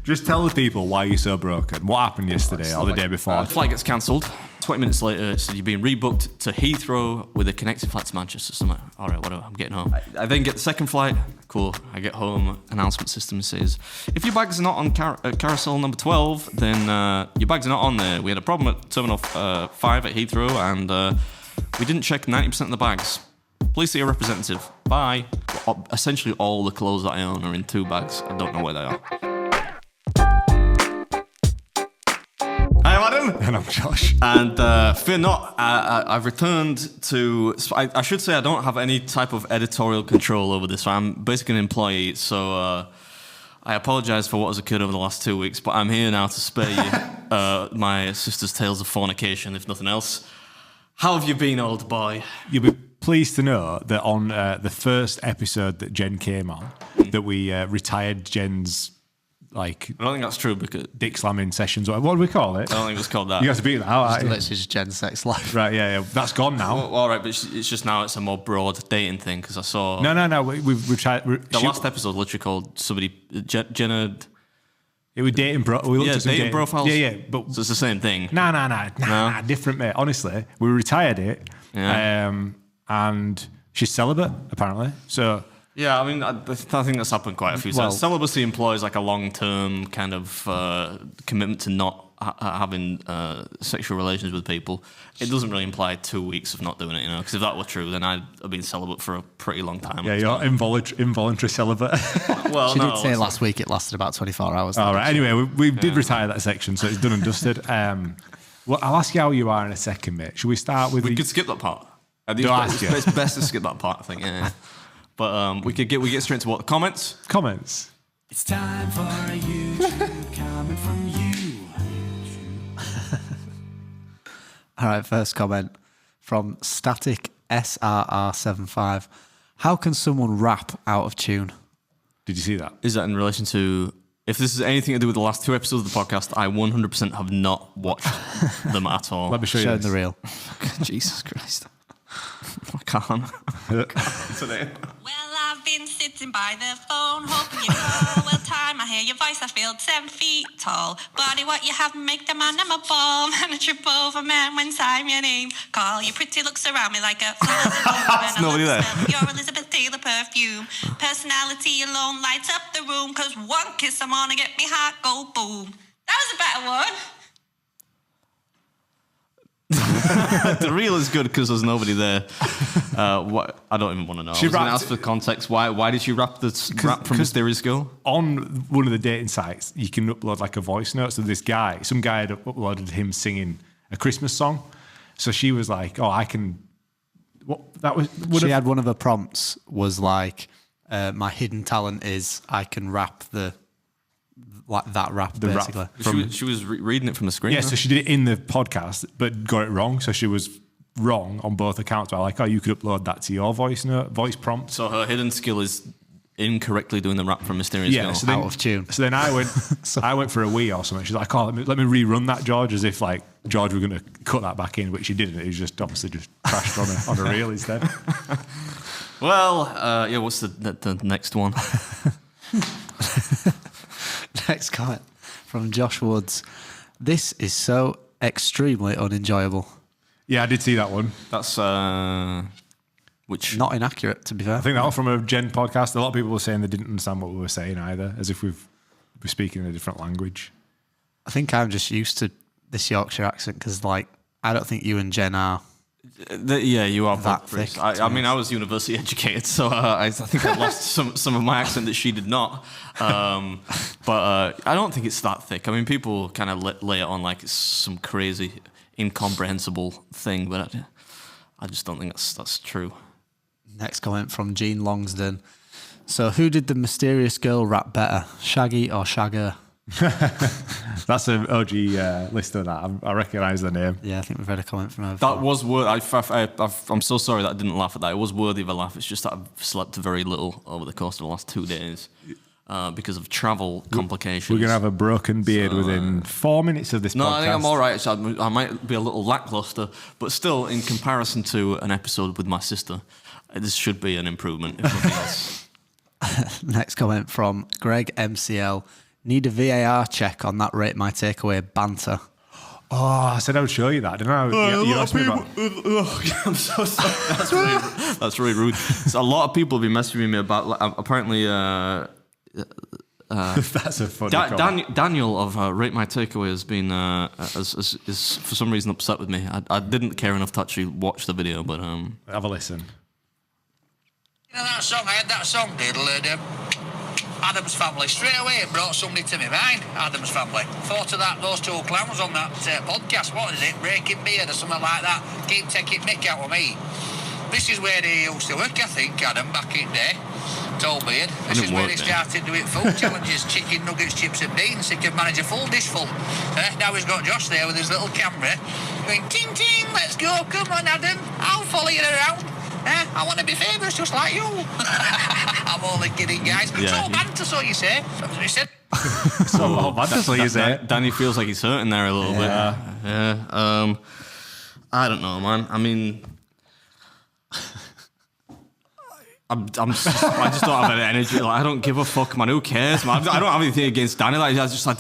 Just tell the people why you're so broken. What happened yesterday or the day before? Flight gets cancelled. 20 minutes later, it said you've been rebooked to Heathrow with a connecting flight to Manchester. So I'm like, all right, whatever, I'm getting home. I then get the second flight. Cool. I get home. Announcement system says, if your bags are not on carousel number 12, then your bags are not on there. We had a problem at Terminal 5 at Heathrow, and we didn't check 90% of the bags. Please see a representative. Bye. Essentially, all the clothes that I own are in 2 bags. I don't know where they are. Hi, Adam. And I'm Josh. And fear not, I've returned to... I should say I don't have any type of editorial control over this. I'm basically an employee, so I apologise for what has occurred over the last 2 weeks, but I'm here now to spare you my sister's tales of fornication, if nothing else. How have you been, old boy? You'll be pleased to know that on the first episode that Jen came on, that we retired Jen's... I don't think that's true because dick slamming sessions. What do we call it? I don't think it was called that. You have to beat that out. Literally just Gen Sex Life. Right, yeah. That's gone now. Well, all right, but it's just now it's a more broad dating thing because I saw... No. We've tried... The last episode literally called somebody... Jenna... It was dating we looked at some dating profiles? Yeah, but... So it's the same thing? Nah, different, mate. Honestly, we retired it, and she's celibate, apparently, so... Yeah, I mean, I think that's happened quite a few times. Celibacy implies like a long-term kind of commitment to not having sexual relations with people. It doesn't really imply 2 weeks of not doing it, you know, because if that were true, then I'd have been celibate for a pretty long time. Yeah, you're involuntary celibate. Well, she did say last week it lasted about 24 hours. All right, anyway, we did retire that section, so it's done and dusted. Well, I'll ask you how you are in a second, mate. Should we start with... We could skip that part. It's best to skip that part, I think, yeah. But we get straight to what? Comments? Comments. It's time for a YouTube comment from you. All right, first comment from Static SRR75. How can someone rap out of tune? Did you see that? Is that in relation to... If this is anything to do with the last 2 episodes of the podcast, I 100% have not watched them at all. Let me show you Showing the reel. Jesus Christ. I can't. Today. Well, I've been sitting by the phone, hoping you call. Well, time I hear your voice, I feel 7 feet tall. Body, what you have, make the man, I'm a ball. Man, a trip over man when time your name. Call your pretty looks around me like a There's nobody there. You're Elizabeth Taylor perfume. Personality alone lights up the room. Cause one kiss, I'm on to get me heart go boom. That was a better one. The reel is good because there's nobody there. What I don't even want to know. I was going to ask for context. Why did you rap from Mysterious Girl? On one of the dating sites, you can upload like a voice note. So some guy had uploaded him singing a Christmas song. So she was like, "Oh, I can." She had one of her prompts was like, "My hidden talent is I can rap that rap, basically." She was reading it from the screen. Yeah, so she did it in the podcast, but got it wrong. So she was wrong on both accounts. But like, you could upload that to your voice prompt. So her hidden skill is incorrectly doing the rap from Mysterious Girl. So out of tune. So then I went for a wee or something. She's like, "Oh, let me rerun that, George," as if like George were going to cut that back in, which she didn't. It was just obviously just crashed on a reel instead. Well, what's the next one? Next comment from Josh Woods. This is so extremely unenjoyable. Yeah, I did see that one. That's which not inaccurate, to be fair. I think that was from a Gen podcast. A lot of people were saying they didn't understand what we were saying either, as if we're speaking in a different language. I think I'm just used to this Yorkshire accent because, like, I don't think you and Jen are. Yeah, you are that thick. I mean, I was university educated, so I think I lost some of my accent that she did not. But I don't think it's that thick. I mean, people kind of lay it on like it's some crazy, incomprehensible thing, but I just don't think that's true. Next comment from Gene Longsden. So, who did the Mysterious Girl rap better, Shaggy or Shagger? That's an OG listener. That I recognise the name. Yeah, I think we've read a comment from her. That was I'm so sorry that I didn't laugh at that. It was worthy of a laugh. It's just that I've slept very little over the course of the last 2 days because of travel complications. We're gonna have a broken beard within 4 minutes of this podcast. No, I think I'm all right. So I might be a little lackluster, but still, in comparison to an episode with my sister, this should be an improvement, if nothing else. Next comment from Greg MCL. Need a VAR check on that rate my takeaway banter. Oh, I said I would show you that, didn't I? You asked me about... I'm so sorry. That's really rude. So a lot of people have been messaging me about, apparently... That's a funny comment. Daniel of Rate My Takeaway has been is for some reason upset with me. I didn't care enough to actually watch the video, but Have a listen. You know that song? I had that song, Adam's Family. Straight away it brought somebody to my mind, Adam's Family. Thought of that, those two clowns on that podcast, what is it? Breaking Beard or something like that. Keep taking mick out of me. This is where he used to work, I think, Adam, back in day. Tall beard. This is where he started doing food challenges, chicken nuggets, chips and beans. He could manage a full dish full. Now he's got Josh there with his little camera going, ting, ting, let's go, come on, Adam. I'll follow you around. I want to be famous just like you. I'm only kidding, guys. It's all banter, so you say. That's what he said. So all banter, so you say. Danny feels like he's hurting there a little bit. Yeah. I don't know, man. I mean... I just don't have any energy. Like, I don't give a fuck, man. Who cares, man? I don't have anything against Danny. Like, I just like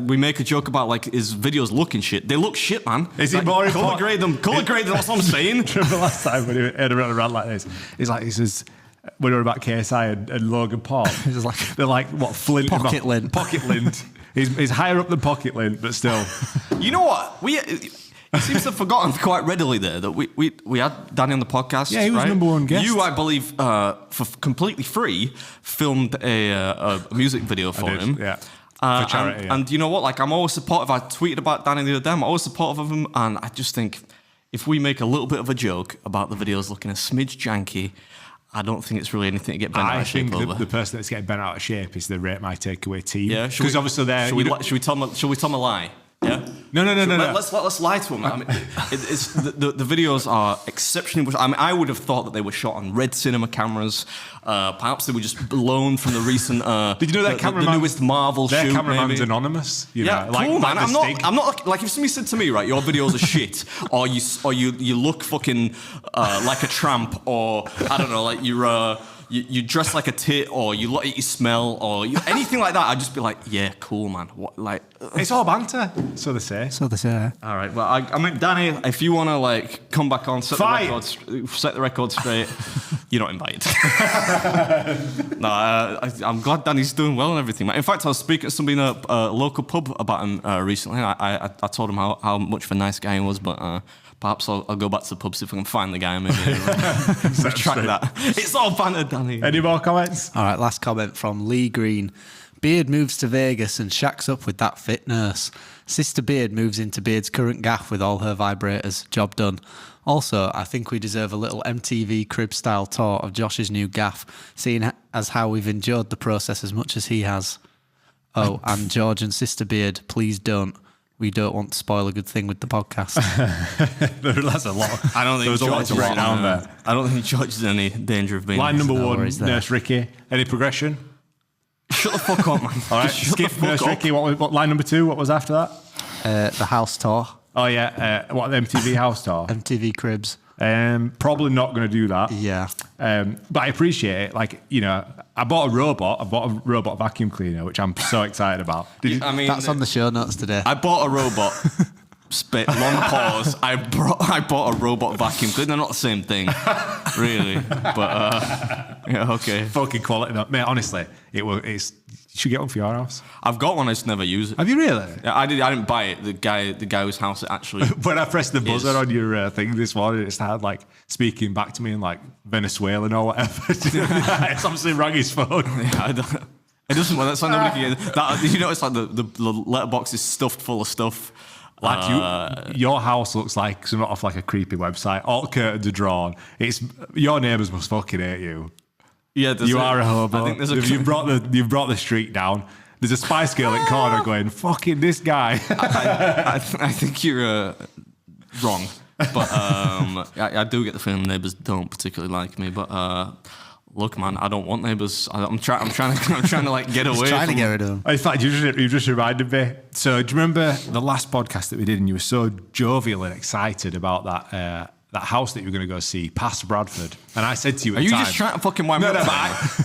we make a joke about like his videos looking shit. They look shit, man. Is he more colour grade them? Colour grade them. That's what I'm saying. Remember last time when he had a rant like this? He says when we were about KSI and Logan Paul. They're like what Flint Pocket lint. Pocket lint. He's higher up than Pocket lint, but still. You know what? He seems to have forgotten quite readily there that we had Danny on the podcast. Yeah, he was right? number one guest. You, I believe, for completely free, filmed a music video for him. Yeah. For charity. And you know what? Like, I'm always supportive. I tweeted about Danny the other day. I'm always supportive of him, and I just think if we make a little bit of a joke about the videos looking a smidge janky, I don't think it's really anything to get bent out of shape over. I think the person that's getting bent out of shape is the Rate My Takeaway team. Yeah, because obviously they're... Should we tell him a lie? Yeah. No. Let's lie to him. I mean, it's the videos are exceptionally. I mean, I would have thought that they were shot on red cinema cameras. Perhaps they were just blown from the recent. Did you know that the newest Marvel shoot? Their cameraman's maybe? anonymous. You Yeah, know, cool, like man. I'm not like if somebody said to me, right, your videos are shit, or you look fucking like a tramp, or I don't know, like you dress like a tit, or you look at your smell, or anything like that. I'd just be like, yeah, cool, man. What, like, it's all banter, so they say. All right, well, I mean, Danny, if you want to like come back on, set the record straight, you're not invited. No, I'm glad Danny's doing well and everything, man. In fact, I was speaking to somebody in a local pub about him recently. I told him how much of a nice guy he was, but. Perhaps I'll go back to the pub, see if I can find the guy and maybe retract that. It's all banter, Danny. Any more comments? All right, last comment from Lee Green. Beard moves to Vegas and shacks up with that fit nurse. Sister Beard moves into Beard's current gaff with all her vibrators. Job done. Also, I think we deserve a little MTV crib-style tour of Josh's new gaff, seeing as how we've endured the process as much as he has. Oh, and George and Sister Beard, please don't. We don't want to spoil a good thing with the podcast. That's a lot. I don't think there was a lot to break down there. I don't think George is in any danger of being... Line number one, Nurse Ricky. Any progression? Shut the fuck up, man. All right, skip Nurse Ricky. What line number two? What was after that? The house tour. Oh, yeah. What, the MTV house tour? MTV Cribs. Probably not going to do that. Yeah. But I appreciate it. Like, you know, I bought a robot vacuum cleaner, which I'm so excited about. I mean, that's on the show notes today. I bought a robot. Long pause. I bought a robot vacuum cleaner. They're not the same thing, really. But yeah, okay. Fucking quality, though. Mate. Honestly, it's. You should get one for your house. I've got one. I just never use it. Have you really? Yeah, I didn't buy it. The guy whose house it actually. When I pressed the buzzer on your thing this morning, it started like speaking back to me in like Venezuelan or whatever. It's obviously rang his phone. Yeah, it doesn't. Well, that's like nobody can get that. You know, it's like the letterbox is stuffed full of stuff. Like your house looks like something off like a creepy website. All curtains are drawn. It's your neighbours must fucking hate you. Yeah, you are a hobo. I think you've brought the street down. There's a Spice Girl in corner going, "Fucking this guy." I think you're wrong, but I do get the feeling neighbours don't particularly like me. But look, man, I don't want neighbours. I'm trying to like get away. Trying to get rid of them. In fact, you just reminded me. So, do you remember the last podcast that we did, and you were so jovial and excited about that house that you were going to go see past Bradford? And I said to you at the time... Are you just trying to fucking wind me up?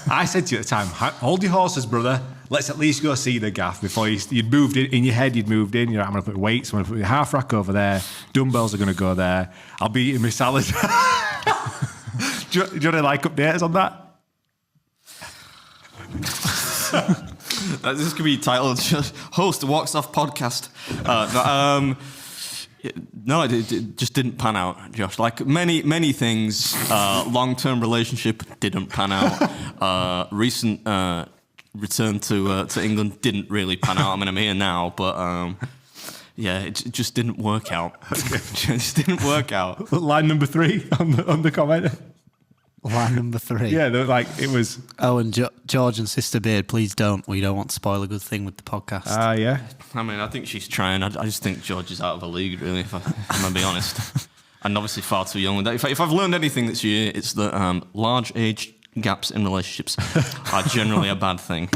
I said to you at the time, hold your horses, brother. let's at least go see the gaff before you'd moved in your head. You'd moved in. You're like, I'm going to put weights. I'm going to put my half rack over there. Dumbbells are going to go there. I'll be eating my salad. do you want to like updates on that? This could be titled "Host Walks Off Podcast." No, it just didn't pan out, Josh. Like many things, long-term relationship didn't pan out. Recent return to England didn't really pan out. I mean, I'm here now, but yeah, it just didn't work out. It just didn't work out. Line number 3 on the comment. Line number 3. Yeah, like it was. Oh, and George and Sister Beard, please don't. We don't want to spoil a good thing with the podcast. Yeah. I mean, I think she's trying. I just think George is out of a league, really, if I'm going to be honest. And obviously far too young. If I've learned anything this year, it's that large age gaps in relationships are generally a bad thing.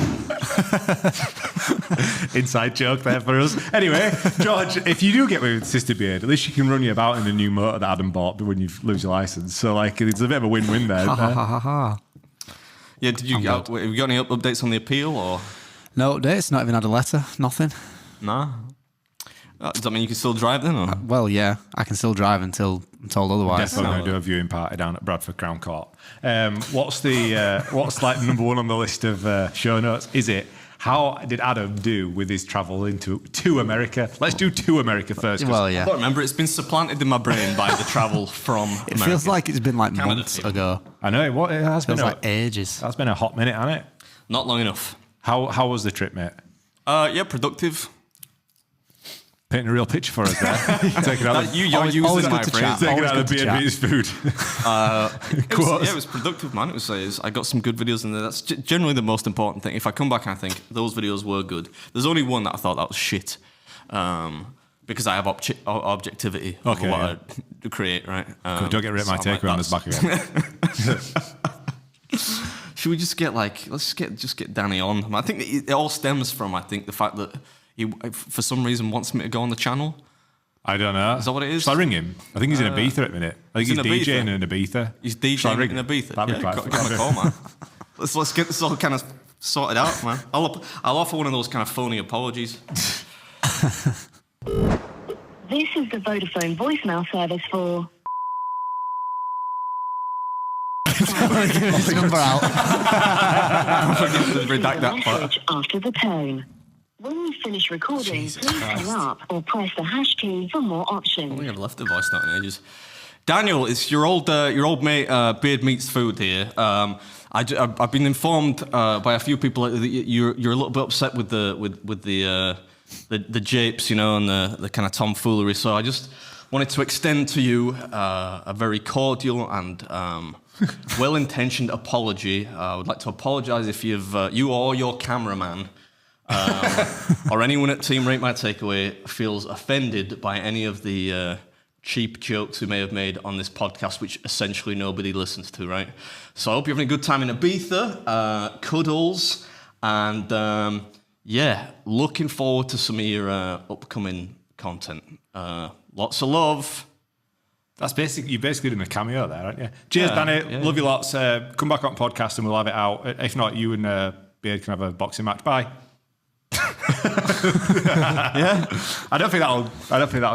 Inside joke there for us. Anyway, George, if you do get with Sister Beard, at least she can run you about in the new motor that Adam bought when you lose your license. So, like, it's a bit of a win-win there. Yeah, have you got any updates on the appeal, or? No updates, not even had a letter, nothing. Nah. Does that mean you can still drive then? Or? Well, yeah, I can still drive until I'm told otherwise. Definitely going to do a viewing party down at Bradford Crown Court. What's like number 1 on the list of show notes? Is it how did Adam do with his travel to America? Let's do to America first. Well, yeah. I don't remember. It's been supplanted in my brain by the travel from America. It feels like it's been like Canada months people. ago. I know it has been Feels like ages. That's been a hot minute, hasn't it? Not long enough. How was the trip, mate? Yeah, productive. Painting a real picture for us there. Taking out You're always using good my to phrase. chat. taking Always out good the to beard meets food. It was productive, man. I got some good videos in there. That's generally the most important thing. If I come back and I think those videos were good, there's only one that I thought that was shit. Because I have objectivity over what I create, right? Don't get rid of my takeaway on this back again. Should we just get Danny on? I think it all stems from the fact that he, for some reason, wants me to go on the channel. I don't know. Is that what it is? Shall I ring him? I think he's in Ibiza at the minute. I think he's DJing in Ibiza. He's Shall I DJing ring in him? Ibiza. That'd be quite Give him a call, man. Let's get this all kind of sorted out, man. I'll offer one of those kind of phony apologies. This is the Vodafone voicemail service for... His number out. Redact that part. Message after the tone. When you finish recording, please hang up or press the hash key for more I options. think I've left the voice note in ages. Daniel, it's your old mate Beard Meets Food here. I've been informed by a few people that you're a little bit upset with the japes, you know, and the kind of tomfoolery. So I just wanted to extend to you a very cordial and well-intentioned apology. I would like to apologise if you or your cameraman or anyone at Team Rate My Takeaway feels offended by any of the cheap jokes we may have made on this podcast, which essentially nobody listens to, right? So I hope you're having a good time in Ibiza, cuddles, and looking forward to some of your upcoming content. Lots of love. That's basically, you're basically doing a cameo there, aren't you? Cheers, Danny. Love you lots. Come back on podcast and we'll have it out. If not, you and Beard can have a boxing match. Bye. Yeah, I don't think that'll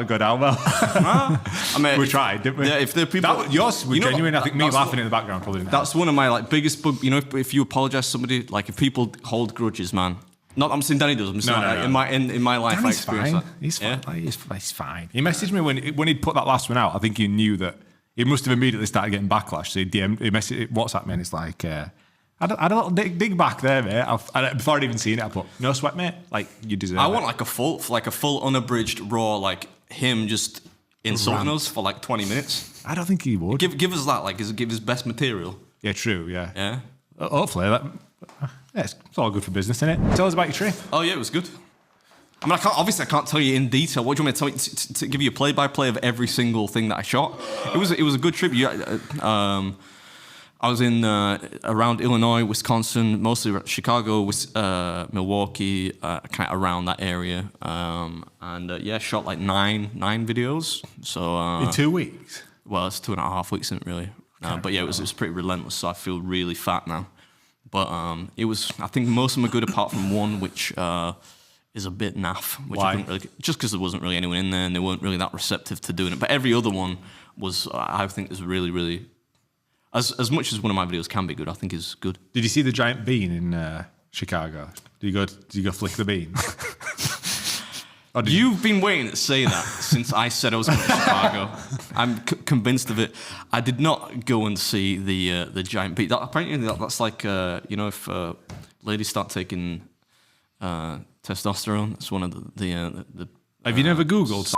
go down well. I mean, we tried, didn't we? Yeah, if the people, yours was genuine. I think me that's laughing in the background probably didn't. That's one of my biggest bug. You know, if you apologise to somebody, like if people hold grudges, man. Not I'm saying Danny does. I'm saying in my life I Danny's experience fine. that. He's fine. Yeah? He's fine. He messaged me when he'd put that last one out. I think he knew that he must have immediately started getting backlash. So he messaged WhatsApp me and it's like. I had a little dig back there, mate. Before I'd even seen it, I put, no sweat, mate. Like, you deserve it. I want a full unabridged raw, like him just insulting us for 20 minutes. I don't think he would. Give us that, give his best material. Yeah, true, yeah. Yeah. Hopefully. It's all good for business, isn't it? Tell us about your trip. Oh, yeah, it was good. I mean, I can't tell you in detail. What do you want me to tell you? To give you a play-by-play of every single thing that I shot? It was a good trip. I was in around Illinois, Wisconsin, mostly Chicago, Milwaukee, kind of around that area, and shot 9 videos. So in 2 weeks. Well, it's 2.5 weeks, isn't it really? But yeah, it was pretty relentless. So I feel really fat now. But it was. I think most of them are good, apart from one, which is a bit naff. Which Why? I couldn't really, just because there wasn't really anyone in there, and they weren't really that receptive to doing it. But every other one was, I think, is really, really. As much as one of my videos can be good, I think is good. Did you see the giant bean in Chicago? Did you go flick the bean? You've been waiting to say that since I said I was going to Chicago. I'm convinced of it. I did not go and see the giant bean. Apparently, that's like if ladies start taking testosterone. That's one of the. Have you never Googled?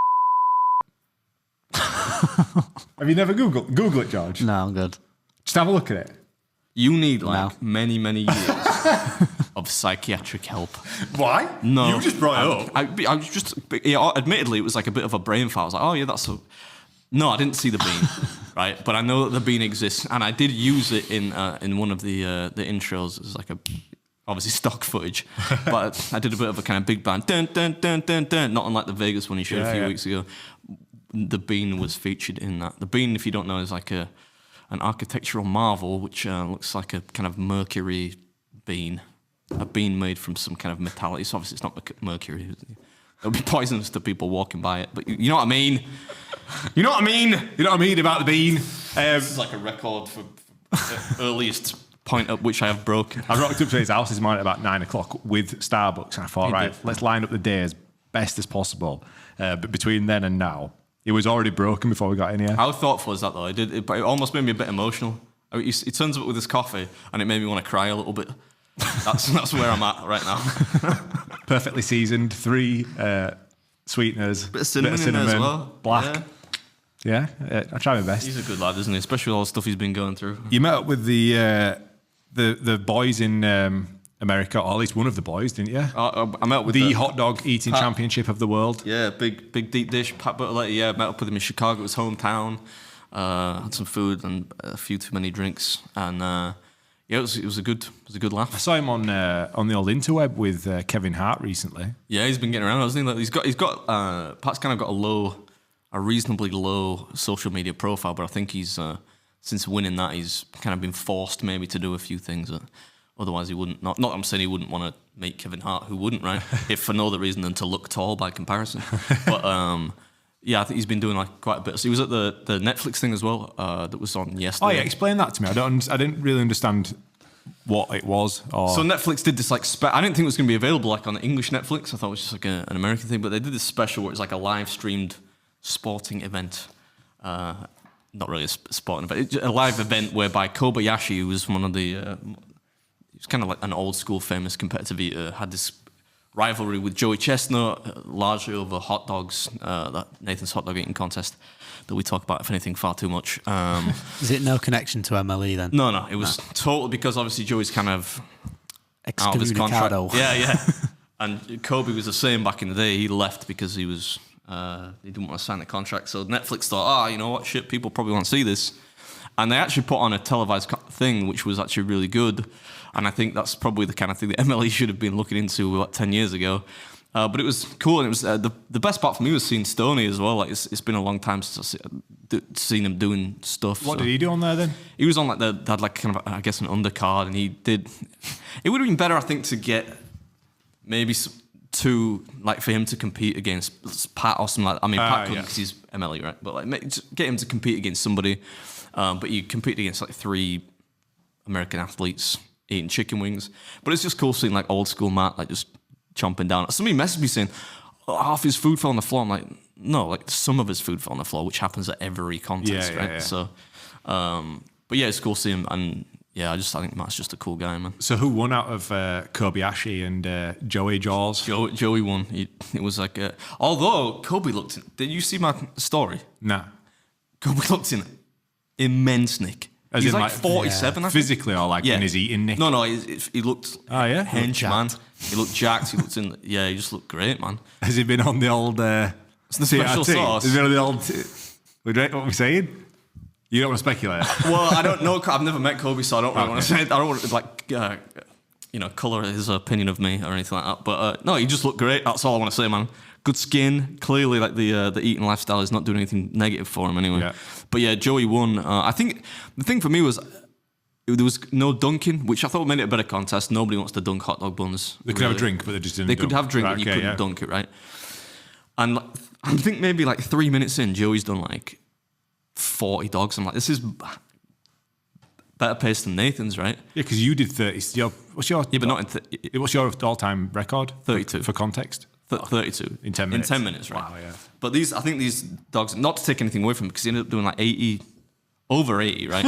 Have you never Google it, George? No, I'm good. Just have a look at it. You need many years of psychiatric help. Why? No, You just brought it up. I was just, admittedly, it was like a bit of a brain fart. I was like, oh yeah, that's a. No, I didn't see the bean, right? But I know that the bean exists, and I did use it in one of the intros as like a. Obviously stock footage, but I did a bit of a kind of big band, dun dun dun dun dun, not unlike the Vegas one you showed a few weeks ago. The bean was featured in that. The bean, if you don't know, is like an architectural marvel, which looks like a kind of mercury bean, a bean made from some kind of metallic. So obviously it's not mercury. It'll be poisonous to people walking by it, but you know what I mean. You know what I mean. You know what I mean about the bean. This is like a record for the earliest point at which I have broken. I rocked up to his house this morning at about 9 o'clock with Starbucks, and I thought, let's line up the day as best as possible. But between then and now, it was already broken before we got in here. How thoughtful is that, though? It almost made me a bit emotional. I mean, he turns up with his coffee, and it made me want to cry a little bit. That's where I'm at right now. Perfectly seasoned, 3 sweeteners, Bit of cinnamon in there as well. Black. Yeah, I try my best. He's a good lad, isn't he? Especially with all the stuff he's been going through. You met up with the boys in America, or at least one of the boys, didn't you? I met with the hot dog eating championship of the world. Yeah, big deep dish. Pat Butterletter. Yeah, met up with him in Chicago, his hometown. Had some food and a few too many drinks, and it was a good laugh. I saw him on the old interweb with Kevin Hart recently. Yeah, he's been getting around, hasn't he? Like, he's got Pat's kind of got a reasonably low social media profile, but I think he's since winning that, he's kind of been forced maybe to do a few things that otherwise he wouldn't. Not I'm saying he wouldn't want to meet Kevin Hart, who wouldn't, right? If for no other reason than to look tall by comparison. But yeah, I think he's been doing like quite a bit. So he was at the Netflix thing as well that was on yesterday. Oh yeah, explain that to me. I didn't really understand what it was. So Netflix did this like I didn't think it was going to be available like on the English Netflix. I thought it was just like an American thing, but they did this special where it's like a live streamed sporting event. Not really a sporting event, a live event whereby Kobayashi, who was one of the, he was kind of like an old school famous competitive eater, had this rivalry with Joey Chestnut, largely over hot dogs, that Nathan's hot dog eating contest that we talk about, if anything, far too much. Is it no connection to MLE then? No, it was totally because obviously Joey's kind of out of his contract. Yeah. And Kobe was the same back in the day. He left because he was he didn't want to sign the contract. So Netflix thought, you know what, shit, people probably want to see this. And they actually put on a televised thing, which was actually really good. And I think that's probably the kind of thing that MLE should have been looking into about 10 years ago. But it was cool, and it was the best part for me was seeing Stoney as well. Like it's been a long time since I've seen him doing stuff. What did he do on there then? He was on like they had like kind of I guess an undercard, and he did. It would have been better, I think, to get maybe like for him to compete against Pat or something like that. I mean, Pat couldn't because he's MLE, right? But like just get him to compete against somebody. But you compete against like 3 American athletes eating chicken wings. But it's just cool seeing like old school Matt like just chomping down. Somebody messaged me saying, half his food fell on the floor. I'm like, no, like some of his food fell on the floor, which happens at every contest, right? Yeah. So, but yeah, it's cool seeing him. And yeah, I think Matt's just a cool guy, man. So who won out of Kobayashi and Joey Jaws? Joey won. It was like, although Kobe looked in, did you see my story? No. Kobe looked in immense nick. As he's in like 47, I think. Physically or like in his eating nick? No, he looked hench, man. He looked jacked. He just looked great, man. Has he been on the old it's the special sauce? Has he been on the old what are we saying? You don't want to speculate? Well, I don't know. I've never met Kobe, so I don't really want to say it. I don't want to like colour his opinion of me or anything like that. But no, he just looked great. That's all I want to say, man. Good skin. Clearly, like the eating lifestyle is not doing anything negative for him anyway. Yeah. But yeah, Joey won. I think the thing for me was there was no dunking, which I thought made it a better contest. Nobody wants to dunk hot dog buns. They could have a drink, but they just didn't. They could have a drink, but you couldn't dunk it, right? And I think maybe like 3 minutes in, Joey's done like 40 dogs. I'm like, this is better pace than Nathan's, right? Yeah, because you did 30. What's your? Yeah, but not in. What's your all-time record? 32. For context. 32 in 10 minutes. In 10 minutes, right? Wow, yeah. But I think these dogs, not to take anything away from him, because he ended up doing like 80, over 80, right?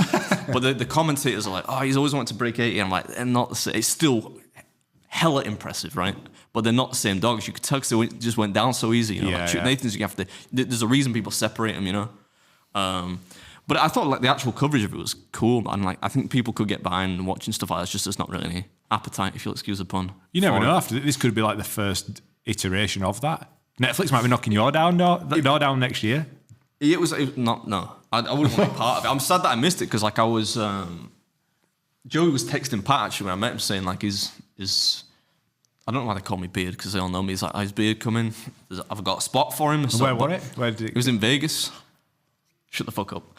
But the commentators are like, oh, he's always wanted to break 80. I'm like, they're not the same. It's still hella impressive, right? But they're not the same dogs. You could tell because they just went down so easy. You know, like Nathan's, you have to. There's a reason people separate them, you know. But I thought like the actual coverage of it was cool, man. Like I think people could get behind watching stuff like that. It's just there's not really any appetite, if you'll excuse the pun. You never know. After this could be like the first iteration of that. Netflix might be knocking your down next year. It was not. No, I wouldn't want to be part of it. I'm sad that I missed it because like I was. Joey was texting Pat actually when I met him saying like his I don't know why they call me Beard because they all know me. He's like, his Beard coming. I've got a spot for him. So, where was it? Where did it? It was in Vegas. Shut the fuck up.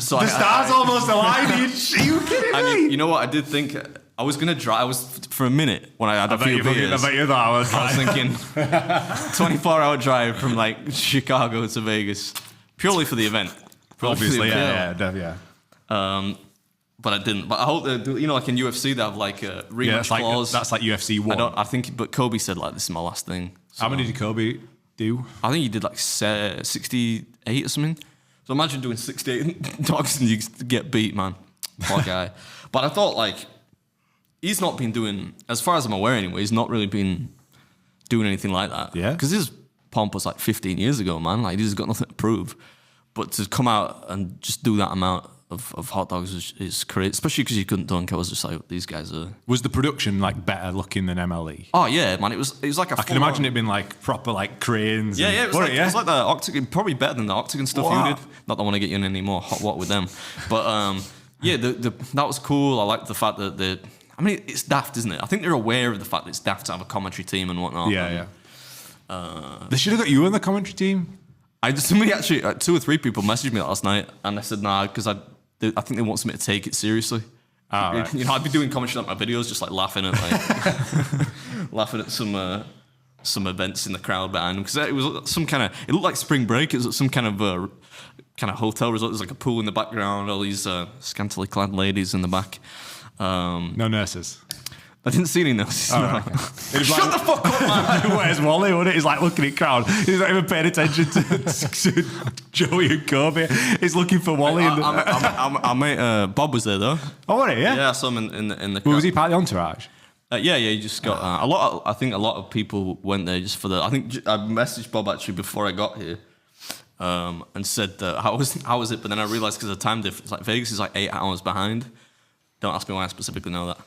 So the stars almost aligned. Are you kidding me? You know what? I did think I was gonna drive. I was for a minute when I had a few beers. I bet you thought I was thinking 24-hour drive from like Chicago to Vegas purely for the event. Obviously, yeah. But I didn't. But I hope that, you know, like in UFC, they have like a rematch clause. That's like UFC 1. I think, but Kobe said like, this is my last thing. So, how many did Kobe do? I think he did like 68 or something. So imagine doing 68 dogs and you get beat, man. Poor guy. But I thought like, he's not been doing, as far as I'm aware anyway, he's not really been doing anything like that. Yeah. Because his pomp was like 15 years ago, man. Like he's got nothing to prove. But to come out and just do that amount of hot dogs is crazy, especially because you couldn't dunk. I was just like, these guys are. Was the production like better looking than MLE? Oh yeah, man. It was like a. I can imagine it being like proper like cranes. Yeah, yeah. It was like the Octagon, probably better than the Octagon stuff you did. Not that I want to get you in any more hot water with them, but yeah, that was cool. I liked the fact that I mean, it's daft, isn't it? I think they're aware of the fact that it's daft to have a commentary team and whatnot. Yeah, yeah. They should have got you on the commentary team. Somebody actually, 2 or 3 people messaged me last night, and I said nah because I think they want something to take it seriously. Right. You know, I'd be doing commentary on my videos, just like laughing at laughing at some events in the crowd behind them because it was some kind of. It looked like spring break. It was some kind of hotel resort. There's like a pool in the background. All these scantily clad ladies in the back. No nurses. I didn't see any nurses. Oh, no. right, okay. Shut the fuck up, man. Where's Wally? Wouldn't it? He's like looking at crowd. He's not even paying attention to Joey and Kobe. He's looking for Wally. I mate, Bob was there though. Oh, was he? Yeah. Yeah, I saw him in the crowd. Well, was he part of the entourage? Yeah. He just got I think a lot of people went there just for the. I think I messaged Bob actually before I got here. And said how was it? But then I realised because of the time difference, like Vegas is like 8 hours behind. Don't ask me why I specifically know that.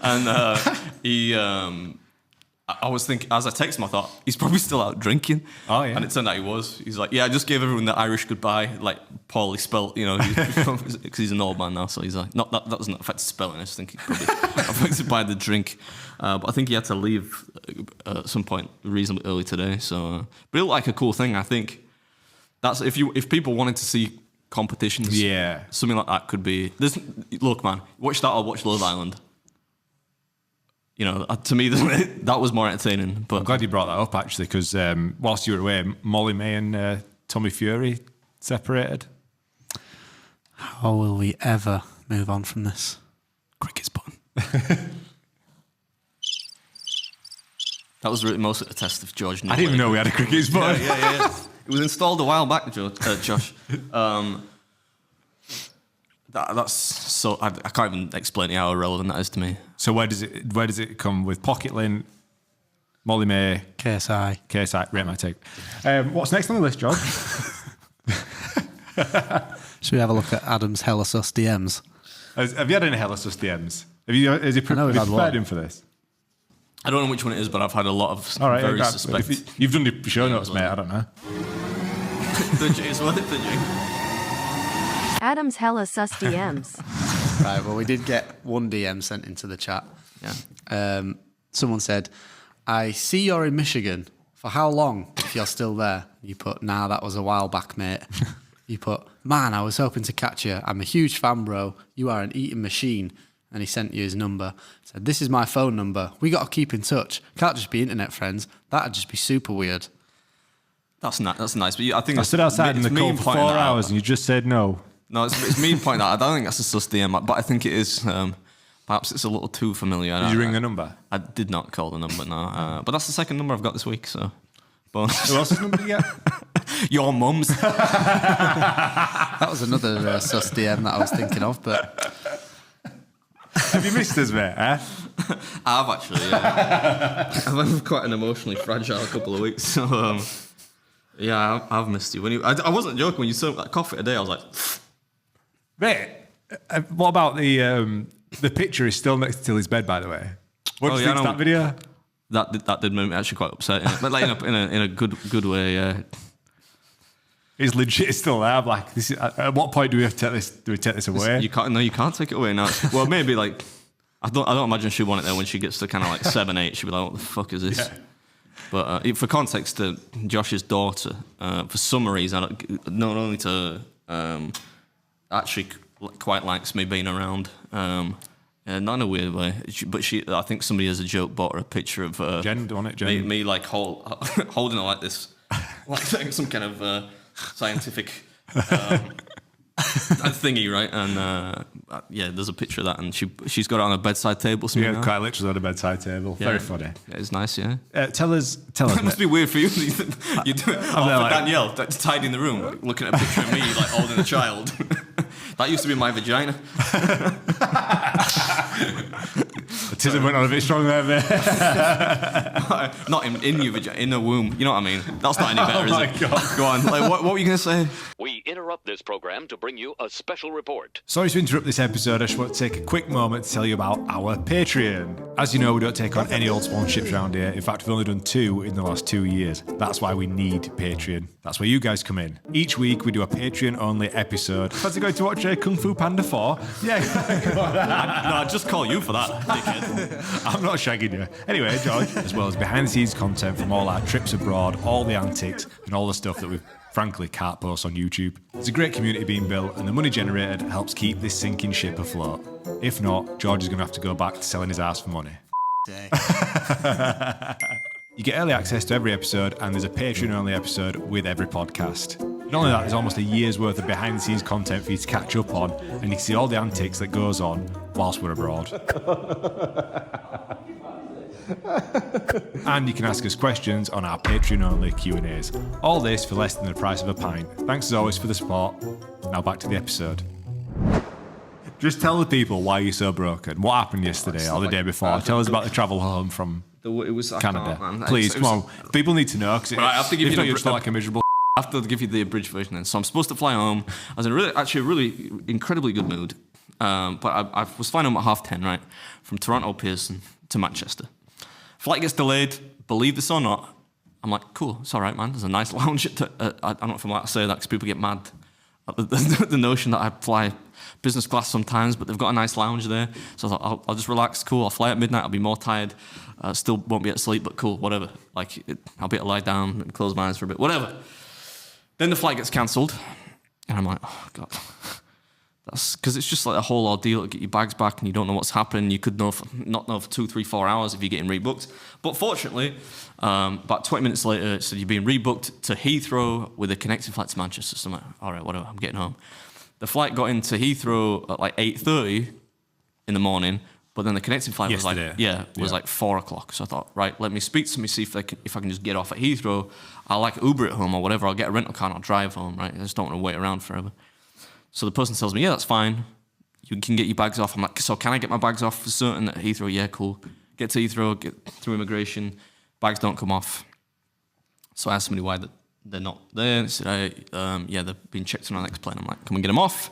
And he, I was thinking, as I texted him, I thought, he's probably still out drinking. Oh, yeah. And it turned out he was. He's like, yeah, I just gave everyone the Irish goodbye, like poorly spelt, you know, because he's an old man now. So he's like, not that doesn't affect spelling. I just think he probably affected by the drink. But I think he had to leave at some point reasonably early today. So, but it looked like a cool thing. I think that's if people wanted to see competitions, yeah, something like that could be. Look, man, watch that or watch Love Island. You know, to me, that was more entertaining. But I'm glad you brought that up actually, because whilst you were away, Molly May and Tommy Fury separated. How will we ever move on from this? Cricket's button. That was really mostly a test of George. I didn't even know we had a cricket's button. Yeah. It was installed a while back, Josh. That's so I can't even explain how relevant that is to me. So where does it come with Pocket Lint, Molly May, KSI? Rate my take. What's next on the list, George? Should we have a look at Adam's hella sus DMs? Have you had any hella sus DMs? Has he prepared him for this? I don't know which one it is, but I've had a lot of very suspect. You've done the show notes, mate. I don't know. It's worth it for you. Adam's hella sus DMs. Right, well, we did get one DM sent into the chat. Yeah. Someone said, I see you're in Michigan. For how long, if you're still there? You put, nah, that was a while back, mate. He put, man, I was hoping to catch you. I'm a huge fan, bro. You are an eating machine. And he sent you his number. Said, this is my phone number. We got to keep in touch. Can't just be internet friends. That'd just be super weird. That's nice. But I think I stood outside in the cold for 4 hours and you just said no. No, it's me pointing out. I don't think that's a sus DM, but I think it is. Perhaps it's a little too familiar. Did you ring the number? I did not call the number, no. But that's the second number I've got this week, so bonus. Who else's number did you get? Your mum's. That was another sus DM that I was thinking of, but... Have you missed us, mate? I have actually, yeah. I've had quite an emotionally fragile couple of weeks, so yeah, I've missed you. I wasn't joking when you served that coffee today. I was like, mate. What about the picture is still next to Tilly's bed, by the way? What do you think of that video? That did make me actually quite upset, but like in a good way. Yeah. It's legit still there. I'm like, this is, at what point do we have to take this? Do we take this away? You can't take it away now. Well, maybe like I don't imagine she'd want it there when she gets to kind of like 7, 8. She'd be like, what the fuck is this? Yeah. But for context, Josh's daughter, for some reason, not only to actually quite likes me being around, not in a weird way, but I think somebody as a joke bought her a picture of Jen, on it, Jen. Me like holding her like this, like some kind of scientific thingy, right? And yeah, there's a picture of that, and she's got it on a bedside table. Yeah, quite literally on a bedside table. Yeah. Very funny. Yeah, it's nice, yeah. Tell us. It must be weird for you. You do it. For Danielle, tied in the room, looking at a picture of me like holding a child. That used to be my vagina. Autism went on a bit strong there, mate. Not in your vagina, in the womb. You know what I mean? That's not any better, is it? Oh my God. Go on. Like, what were you going to say? We interrupt this program to bring you a special report. Sorry to interrupt this episode. I just want to take a quick moment to tell you about our Patreon. As you know, we don't take on any old sponsorships around here. In fact, we've only done 2 in the last 2 years. That's why we need Patreon. That's where you guys come in. Each week, we do a Patreon-only episode. Fancy going to watch Kung Fu Panda 4? Yeah, go on. No, I'd just call you for that, dickhead. I'm not shagging you. Anyway, George, as well as behind-the-scenes content from all our trips abroad, all the antics, and all the stuff that we frankly can't post on YouTube. There's a great community being built, and the money generated helps keep this sinking ship afloat. If not, George is going to have to go back to selling his ass for money. You get early access to every episode, and there's a Patreon-only episode with every podcast. Not only that, there's almost a year's worth of behind-the-scenes content for you to catch up on, and you can see all the antics that goes on whilst we're abroad. And you can ask us questions on our Patreon-only Q&As. All this for less than the price of a pint. Thanks as always for the support. Now back to the episode. Just tell the people why you're so broken. What happened yesterday or the day before? Tell us about the travel home from Canada. Please, come on. People need to know, because I have to give you like a miserable... I have to give you the abridged version then. So I'm supposed to fly home. I was in a really incredibly good mood. But I was flying home at 10:30, right? From Toronto Pearson to Manchester. Flight gets delayed, believe this or not. I'm like, cool, it's all right, man. There's a nice lounge. I don't know if I'm allowed to say that because people get mad at the notion that I fly business class sometimes, but they've got a nice lounge there. So I thought, I'll just relax, cool. I'll fly at midnight, I'll be more tired. Still won't be able to sleep, but cool, whatever. Like, I'll be able to lie down and close my eyes for a bit, whatever. Then the flight gets cancelled, and I'm like, oh, God. That's because it's just like a whole ordeal to get your bags back, and you don't know what's happening. You could not know for 2, 3, 4 hours if you're getting rebooked. But fortunately, about 20 minutes later, it said you're being rebooked to Heathrow with a connecting flight to Manchester. So I'm like, all right, whatever, I'm getting home. The flight got into Heathrow at like 8:30 in the morning, but then the connecting flight was like 4 o'clock. So I thought, right, let me speak to me, see if I can just get off at Heathrow. I'll like Uber at home or whatever. I'll get a rental car and I'll drive home, right? I just don't want to wait around forever. So the person tells me, yeah, that's fine. You can get your bags off. I'm like, so can I get my bags off for certain at Heathrow? Yeah, cool. Get to Heathrow, get through immigration. Bags don't come off. So I asked somebody why they're not there. They said, yeah, they've been checked on our next plane. I'm like, can we get them off?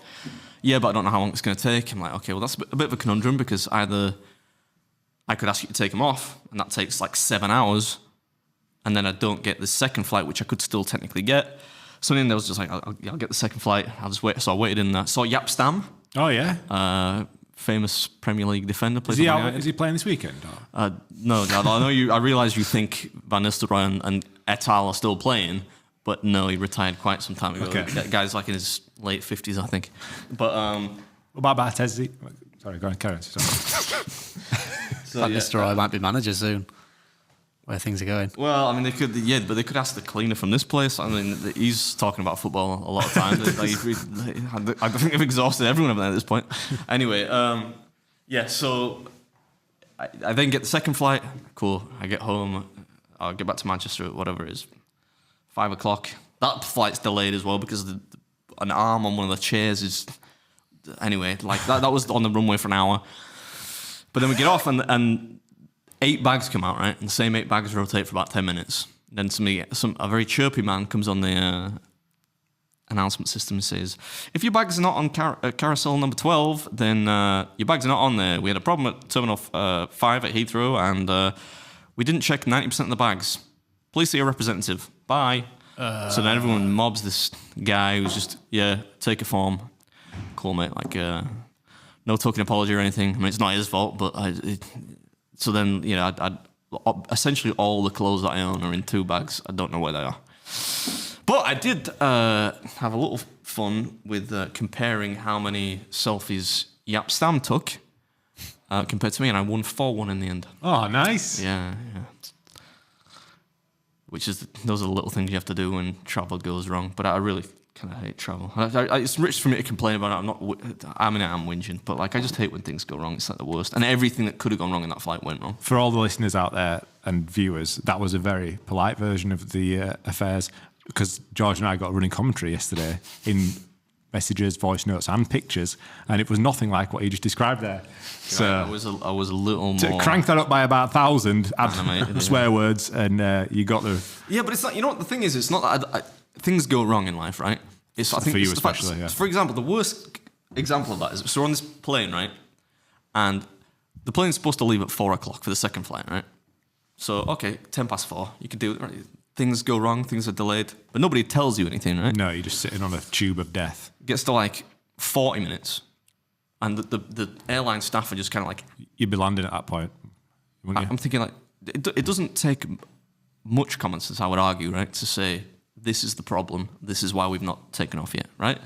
Yeah, but I don't know how long it's going to take. I'm like, okay, well, that's a bit of a conundrum because either I could ask you to take them off, and that takes like 7 hours, and then I don't get the second flight, which I could still technically get. So then there was just like, I'll get the second flight. I'll just wait. So I waited in there. Saw Jaap Stam. Oh, yeah. Famous Premier League defender. Is he playing this weekend? No, I know you. I realise you think Van Nistelrooy and et al. Are still playing, But no, he retired quite some time ago. Okay. That guy's like in his late 50s, I think. But What about Bartezi? Sorry, go on, carry on. So, Mr. Roy might be manager soon. Where things are going. Well, I mean, but they could ask the cleaner from this place. I mean, he's talking about football a lot of times. I think they've exhausted everyone over there at this point. Anyway, so I then get the second flight. Cool. I get home. I'll get back to Manchester at whatever it is, 5 o'clock. That flight's delayed as well because an arm on one of the chairs is. Anyway, like that was on the runway for an hour. But then we get off and 8 bags come out, right? And the same 8 bags rotate for about 10 minutes. Then a very chirpy man comes on the announcement system and says, if your bags are not on carousel number 12, then your bags are not on there. We had a problem at Terminal 5 at Heathrow, and we didn't check 90% of the bags. Please see a representative. Bye. So then everyone mobs this guy who's just, take a form. Cool, mate. Like, no token apology or anything. I mean, it's not his fault, but so then, I essentially all the clothes that I own are in 2 bags. I don't know where they are. But I did have a little fun with comparing how many selfies Yap Stam took compared to me, and I won 4-1 in the end. Oh, nice. Yeah. Those are the little things you have to do when travel goes wrong. But I really kind of hate travel. It's rich for me to complain about it. I am whinging, but like I just hate when things go wrong. It's like the worst. And everything that could have gone wrong in that flight went wrong. For all the listeners out there and viewers, that was a very polite version of the affairs, because George and I got a running commentary yesterday in messages, voice notes, and pictures, and it was nothing like what you just described there. So I was a little more. Crank that up by about 1,000, add swear words, and you got the. Yeah, but it's not. You know what the thing is? It's not that things go wrong in life, right? I think for you it's especially. Yeah. For example, the worst example of that is so we're on this plane, right? And the plane's supposed to leave at 4 o'clock for the second flight, right? So okay, 4:10, you can do it. Right? Things go wrong, things are delayed, but nobody tells you anything, right? No, you're just sitting on a tube of death. Gets to like 40 minutes, and the airline staff are just kind of like... You'd be landing at that point, wouldn't you? I'm thinking like, it doesn't take much common sense, I would argue, right, to say, this is the problem, this is why we've not taken off yet, right?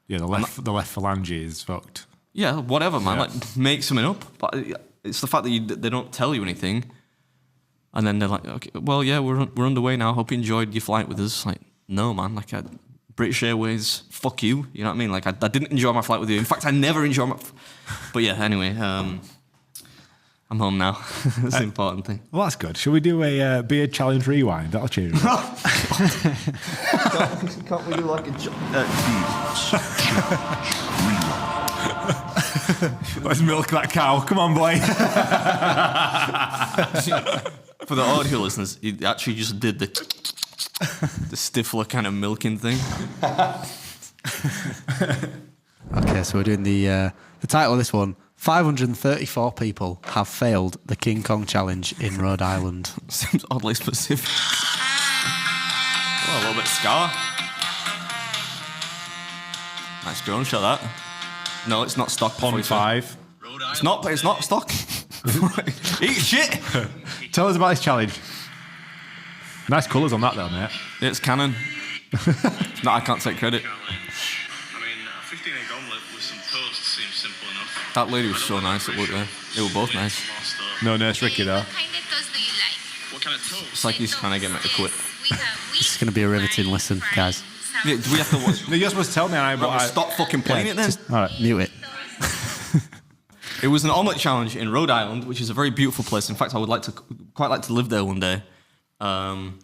Yeah, the left phalange is fucked. Yeah, whatever, man. Yeah. Like, make something up. But it's the fact that they don't tell you anything. And then they're like, okay, well, yeah, we're underway now. Hope you enjoyed your flight with us. Like, no, man. Like, British Airways, fuck you. You know what I mean? Like, I didn't enjoy my flight with you. In fact, I never enjoy my... But yeah, anyway, I'm home now. That's the important thing. Well, that's good. Shall we do a beard challenge rewind? That'll change it. Can't we do like a... Let's milk that cow. Come on, boy. For the audio listeners, he actually just did the Stifler kind of milking thing. Okay, so we're doing the title of this one. 534 people have failed the King Kong Challenge in Rhode Island. Seems oddly specific. Oh, a little bit of scar. Nice drone shot, that. No, it's not stock. Pond 5. It's not stock. Eat shit. Tell us about this challenge. Nice colours on that, though, mate. It's Canon. No, I can't take credit. I mean, a 15-egg omelette with some toast seems simple enough. That lady was so nice at work there. They were both nice. No Nurse Ricky, though. What kind of toast? It's like he's trying to get me to quit. This is going to be a riveting listen, guys. Yeah, do we have to watch? No, you're supposed to tell me, and Stop fucking playing it then. All right, mute it. It was an omelette challenge in Rhode Island, which is a very beautiful place. In fact, I would quite like to live there one day. And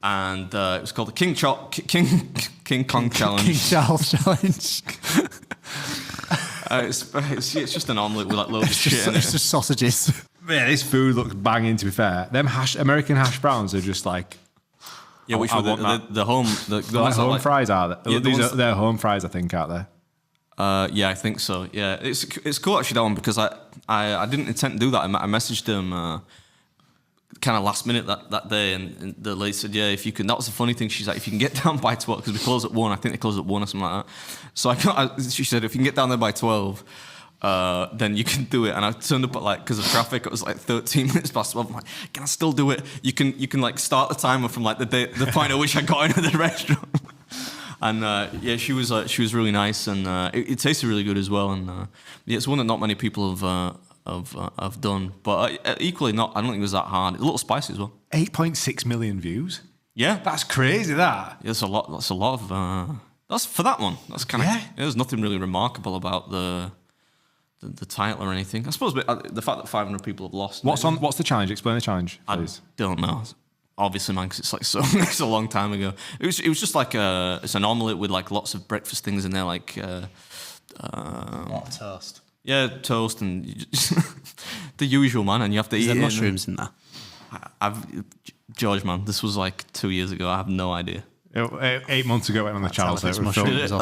it was called the King Kong Challenge. King Charles Challenge. It's just an omelette with like loads of shit in it. It's just sausages. Man, this food looks banging, to be fair. Them American hash browns are just like... Yeah, which were the home... The like home fries, are they? Yeah, they're home fries, I think, aren't they? Yeah, I think so. Yeah, it's cool actually, that one, because I didn't intend to do that. I messaged them kind of last minute that day, and the lady said, yeah, if you can... That was the funny thing. She's like, if you can get down by 12, because we close at 1. I think they close at 1 or something like that. So she said, if you can get down there by 12... then you can do it. And I turned up at because of traffic, it was 13 minutes past 12. I'm like, can I still do it? You can start the timer from the point at which I got into the restaurant. And she was really nice, and it tasted really good as well. And it's one that not many people have done, but equally not. I don't think it was that hard. It's a little spicy as well. 8.6 million views. Yeah, that's crazy. That that's a lot. That's a lot of. That's for that one. That's kind of. There's nothing really remarkable about the title or anything. I suppose the fact that 500 people have lost. What's the challenge? Explain the challenge, please. I don't know. Obviously, man, because it's a long time ago. It was just it's an omelette with lots of breakfast things in there, what toast? Yeah, toast and the usual, man. And you have to eat. Is there mushrooms in there? George, man, this was 2 years ago. I have no idea. 8 months ago, went on the channel. So that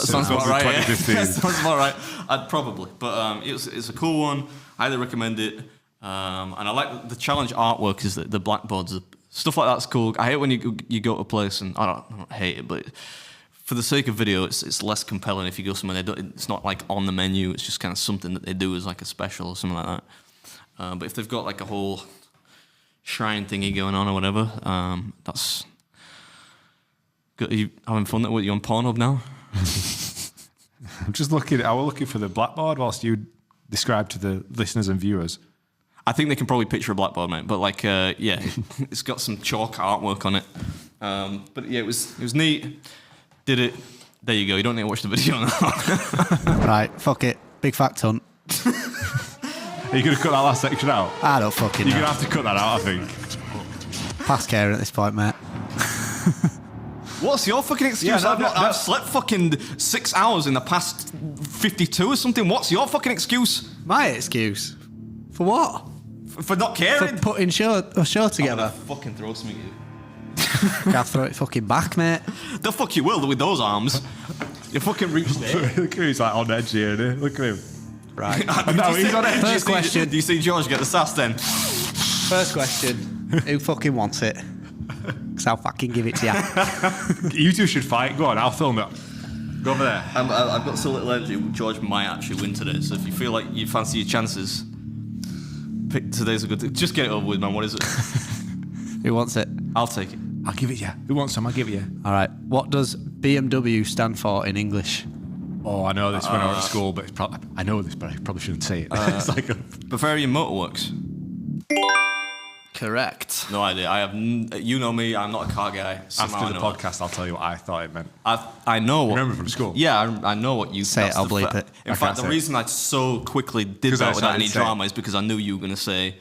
sounds about right. Yeah. That sounds about right. I'd probably, but it's a cool one. Highly recommend it. And I like the challenge artwork. Is the blackboards. Stuff like that's cool. I hate when you go to a place, and I don't hate it, but for the sake of video, it's less compelling if you go somewhere. It's not on the menu. It's just kind of something that they do as a special or something like that. But if they've got a whole shrine thingy going on or whatever, that's good. Are you having fun? What, you on Pornhub now? I'm just looking. I was looking for the blackboard whilst you describe to the listeners and viewers. I think they can probably picture a blackboard, mate. But it's got some chalk artwork on it. But yeah, it was neat. Did it. There you go. You don't need to watch the video now. Right, fuck it. Big fat cunt. Are you going to cut that last section out? I don't fucking know. You're going to have to cut that out, I think. Past caring at this point, mate. What's your fucking excuse? I've slept fucking 6 hours in the past 52 or something. What's your fucking excuse? My excuse? For what? For not caring? For putting a show together. I'm gonna fucking throw something at you. Gotta throw it fucking back, mate. The fuck you will with those arms. You fucking reached there. Look at he's on edge here, isn't he? Look at him. Right. No, he's on edge. First question. Do you see George get the sass then? First question. Who fucking wants it? Because I'll fucking give it to you. You two should fight. Go on, I'll film it. Go over there. I've got so little energy. George might actually win today. So if you feel like you fancy your chances, pick today's a good day. Just get it over with, man. What is it? Who wants it? I'll take it. I'll give it you. Who wants some? I'll give it you. All right. What does BMW stand for in English? Oh, I know this when I was at school, but I know this, but I probably shouldn't say it. It's Bavarian Motorworks. Correct. No idea. I have. You know me. I'm not a car guy. After the podcast, I'll tell you what I thought it meant. I know. What, remember from school? Yeah, I know what you say. I'll bleep it. In fact, the reason I so quickly did that without any drama is because I knew you were going to say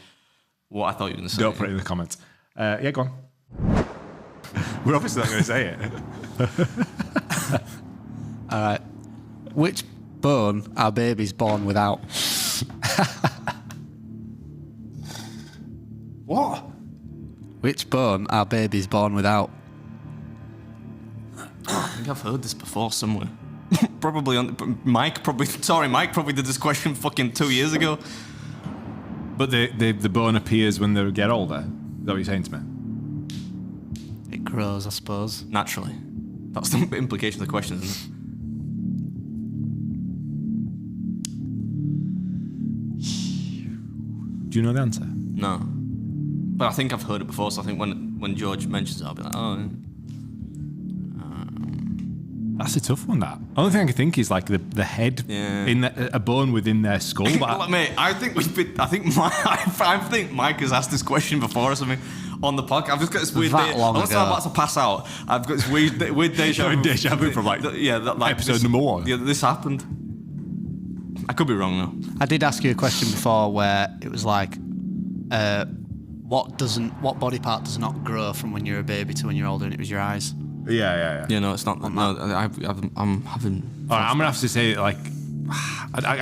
what I thought you were going to say. Don't put it in the comments. Yeah, go on. We're obviously not going to say it. All right. Which bone are babies born without? What? Which bone are babies born without? I think I've heard this before somewhere. Probably on Mike. Mike probably did this question fucking 2 years ago. But the bone appears when they get older. Is that what you're saying to me? It grows, I suppose. Naturally. That's the implication of the question, isn't it? Do you know the answer? No. But I think I've heard it before, so I think when George mentions it, I'll be like, oh. That's a tough one, that. Only thing I can think is the head in a bone within their skull. But mate, I think Mike has asked this question before or something on the podcast. I've just got this weird day. Unless I'm about to pass out, I've got this weird deja vu. Deja vu from episode number 1. Yeah, this happened. I could be wrong though. I did ask you a question before where it was like, what body part does not grow from when you're a baby to when you're older, and it was your eyes. Yeah. Yeah, no, it's not. No, I'm having. All right, I'm gonna have to say I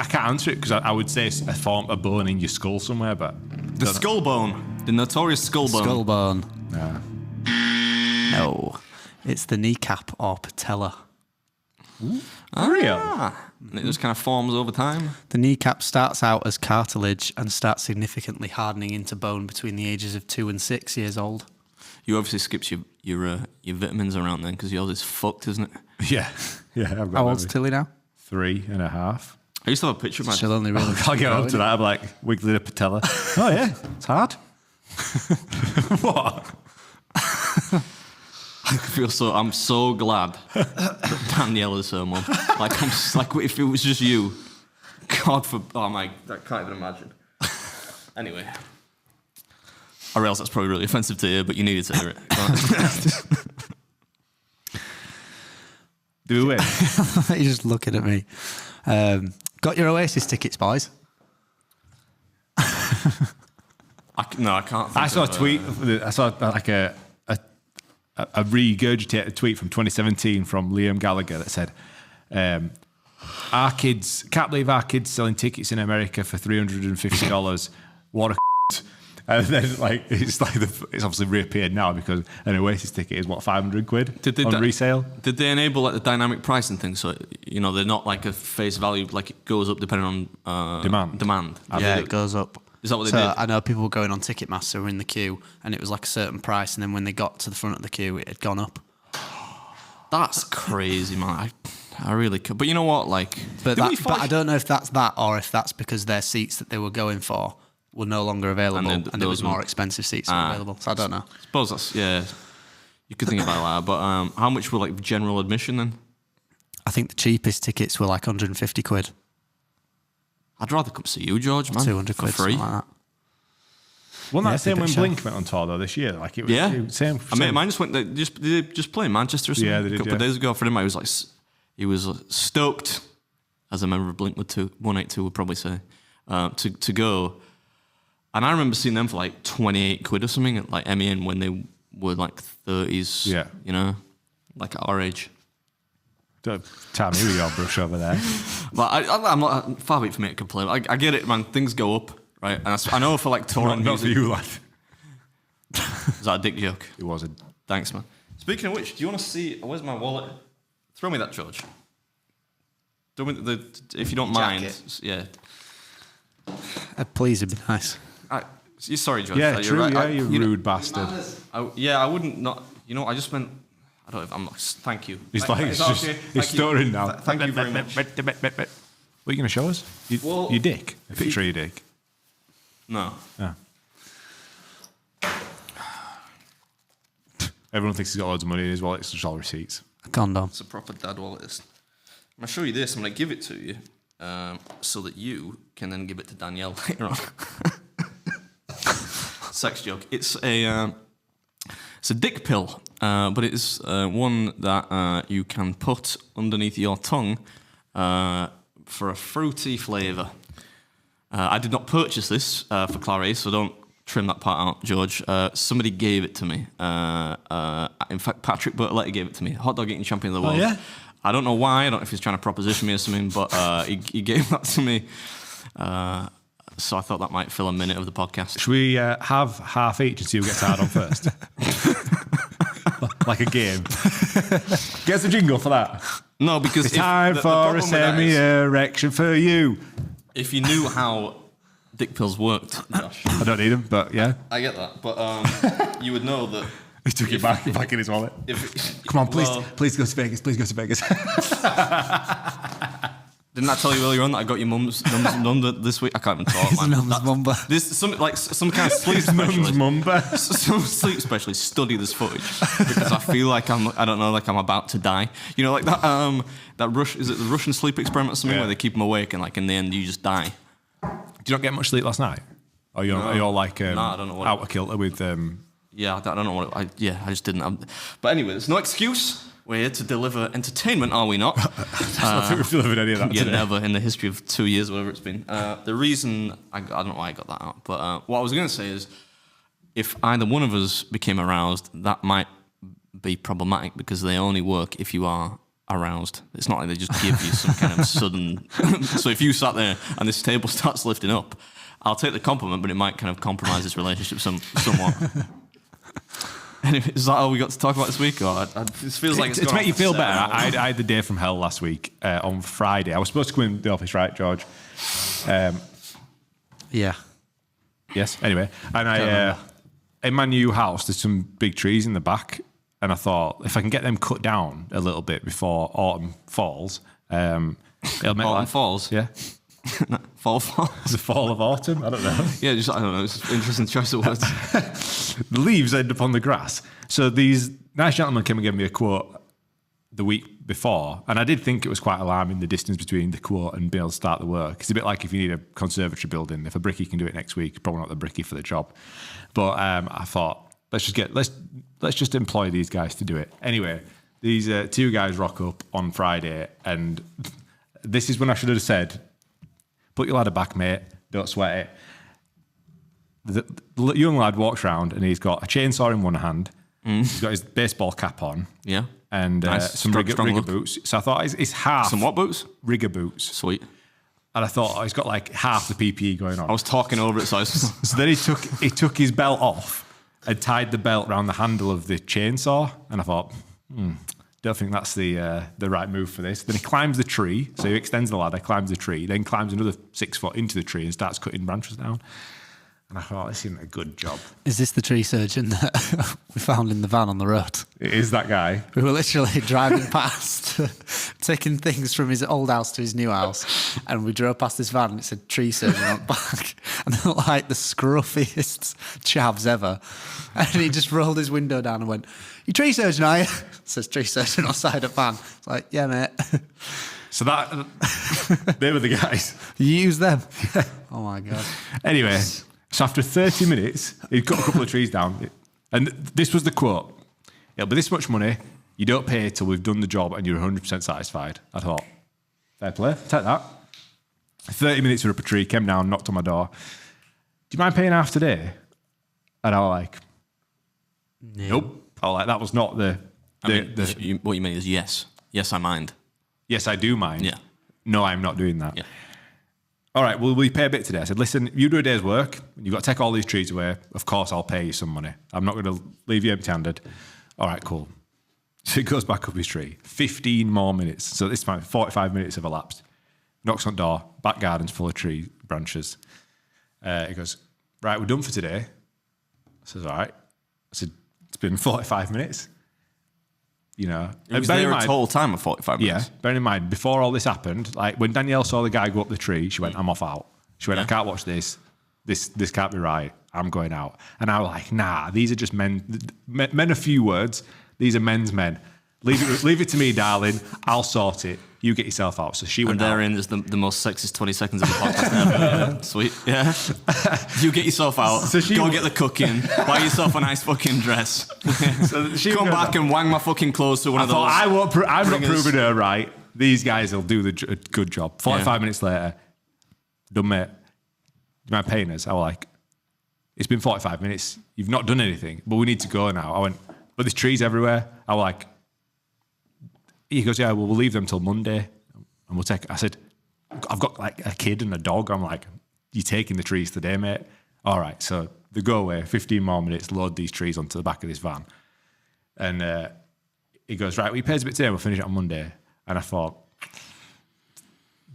can't answer it because I would say it's a bone in your skull somewhere, but the skull bone, the notorious skull bone. Skull bone. Yeah. No, it's the kneecap or patella. Real. And it just kind of forms over time. The kneecap starts out as cartilage and starts significantly hardening into bone between the ages of 2 and 6 years old. You obviously skipped your vitamins around then because yours is fucked, isn't it? Yeah. How old's Tilly now? 3.5. I used to have a picture of my... She'll only really... I'll get up to that. I'm like wiggling a patella. Oh yeah, it's hard. What? I'm so glad that Danielle is her mum. Like, if it was just you, God for... Oh my... I can't even imagine. Anyway. I realise that's probably really offensive to hear, but you needed to hear it. Do we win? You're just looking at me. Got your Oasis tickets, boys? No, I can't. I saw a tweet. I saw like a regurgitated tweet from 2017 from Liam Gallagher that said, "Our kids can't believe our kids selling tickets in America for $350. What a." And then, like, it's obviously reappeared now because an Oasis ticket is what, £500 on resale. Did they enable like the dynamic pricing thing? So they're not like a face value, like it goes up depending on demand. Yeah, it goes up. Is that what they did? I know people were going on Ticketmaster were in the queue, and it was like a certain price, and then when they got to the front of the queue, it had gone up. That's crazy, man. I really could. But you know what? Like, but I don't know if that's that or if that's because their seats that they were going for were no longer available, and there was more expensive seats available. So I don't know. I suppose that's you could think about that. But how much were like general admission then? I think the cheapest tickets were like £150. I'd rather come see you, George, man. £200 for free. Like that. Wasn't that the same when Blink went on tour though this year? Like it was, yeah. It was same. I mean, mine just went. They just play in Manchester or something. Yeah, they did. A couple of days ago, for him, he was stoked, as a member of Blink 182 would probably say, to go. And I remember seeing them for like £28 or something at like MEN when they were like 30s. Yeah, you know, like at our age. Don't tell me with your brush over there. But I'm not far be it for me to complain. I get it, man. Things go up, right? And I know for like touring not music. for you, lad. Is that a dick joke? It wasn't. Thanks, man. Speaking of which, do you want to see? Where's my wallet? Throw me that, George. If you don't mind, yeah. Please, it'd be nice. You're sorry, George. Yeah, you're true. right. Yeah, you rude bastard. I wouldn't not. You know, I just meant. I don't know if I'm not. Thank you. He's like, he's stuttering now. Thank you very much. What are you going to show us? Your dick? A picture of your dick? No. Oh. Everyone thinks he's got loads of money in his wallet. It's just all receipts. A condom. It's a proper dad wallet. I'm going to show you this. I'm going to give it to you so that you can then give it to Danielle later on. Sex joke. It's a dick pill, but it's one that you can put underneath your tongue for a fruity flavour. I did not purchase this for Clarice, so don't trim that part out, George. Somebody gave it to me. In fact, Patrick Bertoletti gave it to me. Hot dog eating champion of the world. Oh, yeah? I don't know why. I don't know if he's trying to proposition me or something, but he gave that to me. So I thought that might fill a minute of the podcast. Should we have half each and see who gets hard on first? Like a game. Get the jingle for that. No, because it's time for a semi-erection for you. If you knew how dick pills worked, Josh. I don't need them, but yeah. I get that, but you would know that. He took it back in his wallet. Come on, please go to Vegas. Please go to Vegas. Didn't I tell you earlier on that I got your mum's number this week? I can't even talk. His mum's number. This some kind of sleep specialist. Some sleep specialist study this footage because I feel like I'm about to die. You know, like that is it the Russian sleep experiment or something where they keep them awake and like in the end you just die. Did you not get much sleep last night? Or you're like I don't know what out of kilter with Yeah, I don't know what I just didn't. But anyway, there's no excuse. We're here to deliver entertainment, are we not? I don't think we've delivered any of that today. Never in the history of 2 years, whatever it's been. The reason, I don't know why I got that out, but what I was going to say is if either one of us became aroused, that might be problematic because they only work if you are aroused. It's not like they just give you some kind of sudden... So if you sat there and this table starts lifting up, I'll take the compliment, but it might kind of compromise this relationship somewhat. Anyway, is that all we got to talk about this week? Or this feels like it's to make you feel better. I had the day from hell last week on Friday. I was supposed to come in the office, right, George? Yeah. Yes. Anyway, and I in my new house, there's some big trees in the back, and I thought if I can get them cut down a little bit before autumn falls, it'll make autumn falls. Yeah. Fall. It's the fall of autumn. I don't know. Yeah, I don't know. It's an interesting choice of words. The leaves end up on the grass. So these nice gentlemen came and gave me a quote the week before, and I did think it was quite alarming, the distance between the quote and being able to start the work. It's a bit like if you need a conservatory building. If a brickie can do it next week, probably not the brickie for the job. But I thought, let's just employ these guys to do it. Anyway, these two guys rock up on Friday, and this is when I should have said, put your ladder back, mate, don't sweat it. The young lad walks around and he's got a chainsaw in one hand, he's got his baseball cap on, and nice. some rigger boots. So I thought it's half. Some what boots? Rigger boots. Sweet. And I thought, he's got like half the PPE going on. I was talking over it, so So then he took his belt off and tied the belt around the handle of the chainsaw, and I thought, don't think that's the right move for this. Then he climbs the tree, so he extends the ladder, climbs the tree, then climbs another 6 foot into the tree and starts cutting branches down. And I thought, this isn't a good job. Is this the tree surgeon that we found in the van on the road? It is that guy. We were literally driving past, taking things from his old house to his new house, and we drove past this van and it said tree surgeon on the back. And they're like the scruffiest chavs ever. And he just rolled his window down and went, "You tree surgeon, are you?" It says tree surgeon outside a van. It's like, yeah, mate. So they were the guys. You use them? Oh my God. Anyway, so after 30 minutes, he'd cut a couple of trees down. And this was the quote: "It'll be this much money. You don't pay till we've done the job and you're 100% satisfied." I thought, fair play, take that. 30 minutes we're up a tree, came down, knocked on my door. "Do you mind paying half today?" And I was like, nope. I was like, that was not what you mean is yes. Yes, I mind. Yes, I do mind. Yeah. No, I'm not doing that. Yeah. All right, well, will you pay a bit today? I said, listen, you do a day's work, you've got to take all these trees away. Of course, I'll pay you some money. I'm not going to leave you empty-handed. All right, cool. So he goes back up his tree. 15 more minutes. So this time, 45 minutes have elapsed. Knocks on the door, back garden's full of tree branches. He goes, right, we're done for today. I says, all right. I said, it's been 45 minutes. You know, it was there a total time of 45 minutes. Yeah, bearing in mind, before all this happened, like when Danielle saw the guy go up the tree, she went, I'm off out. She went, I can't watch this. This can't be right. I'm going out. And I was like, nah, these are just men a few words. These are men's men. Leave it to me, darling. I'll sort it. You get yourself out. So she went out. And therein is the most sexist 20 seconds of the podcast ever. Sweet. Yeah. You get yourself out. So go get the cooking. Buy yourself a nice fucking dress. So she come back and wang my fucking clothes to one of those. I'm not proving her right. These guys will do the good job. 45 minutes later, done, mate. Do you mind paying us? I was like, it's been 45 minutes. You've not done anything, but we need to go now. I went, but there's trees everywhere. I was like, he goes, yeah, well, we'll leave them till Monday and we'll take it. I said, I've got like a kid and a dog. I'm like, you're taking the trees today, mate? All right. So they go away, 15 more minutes, load these trees onto the back of this van. And he goes, right, well, he pays a bit today, we'll finish it on Monday. And I thought,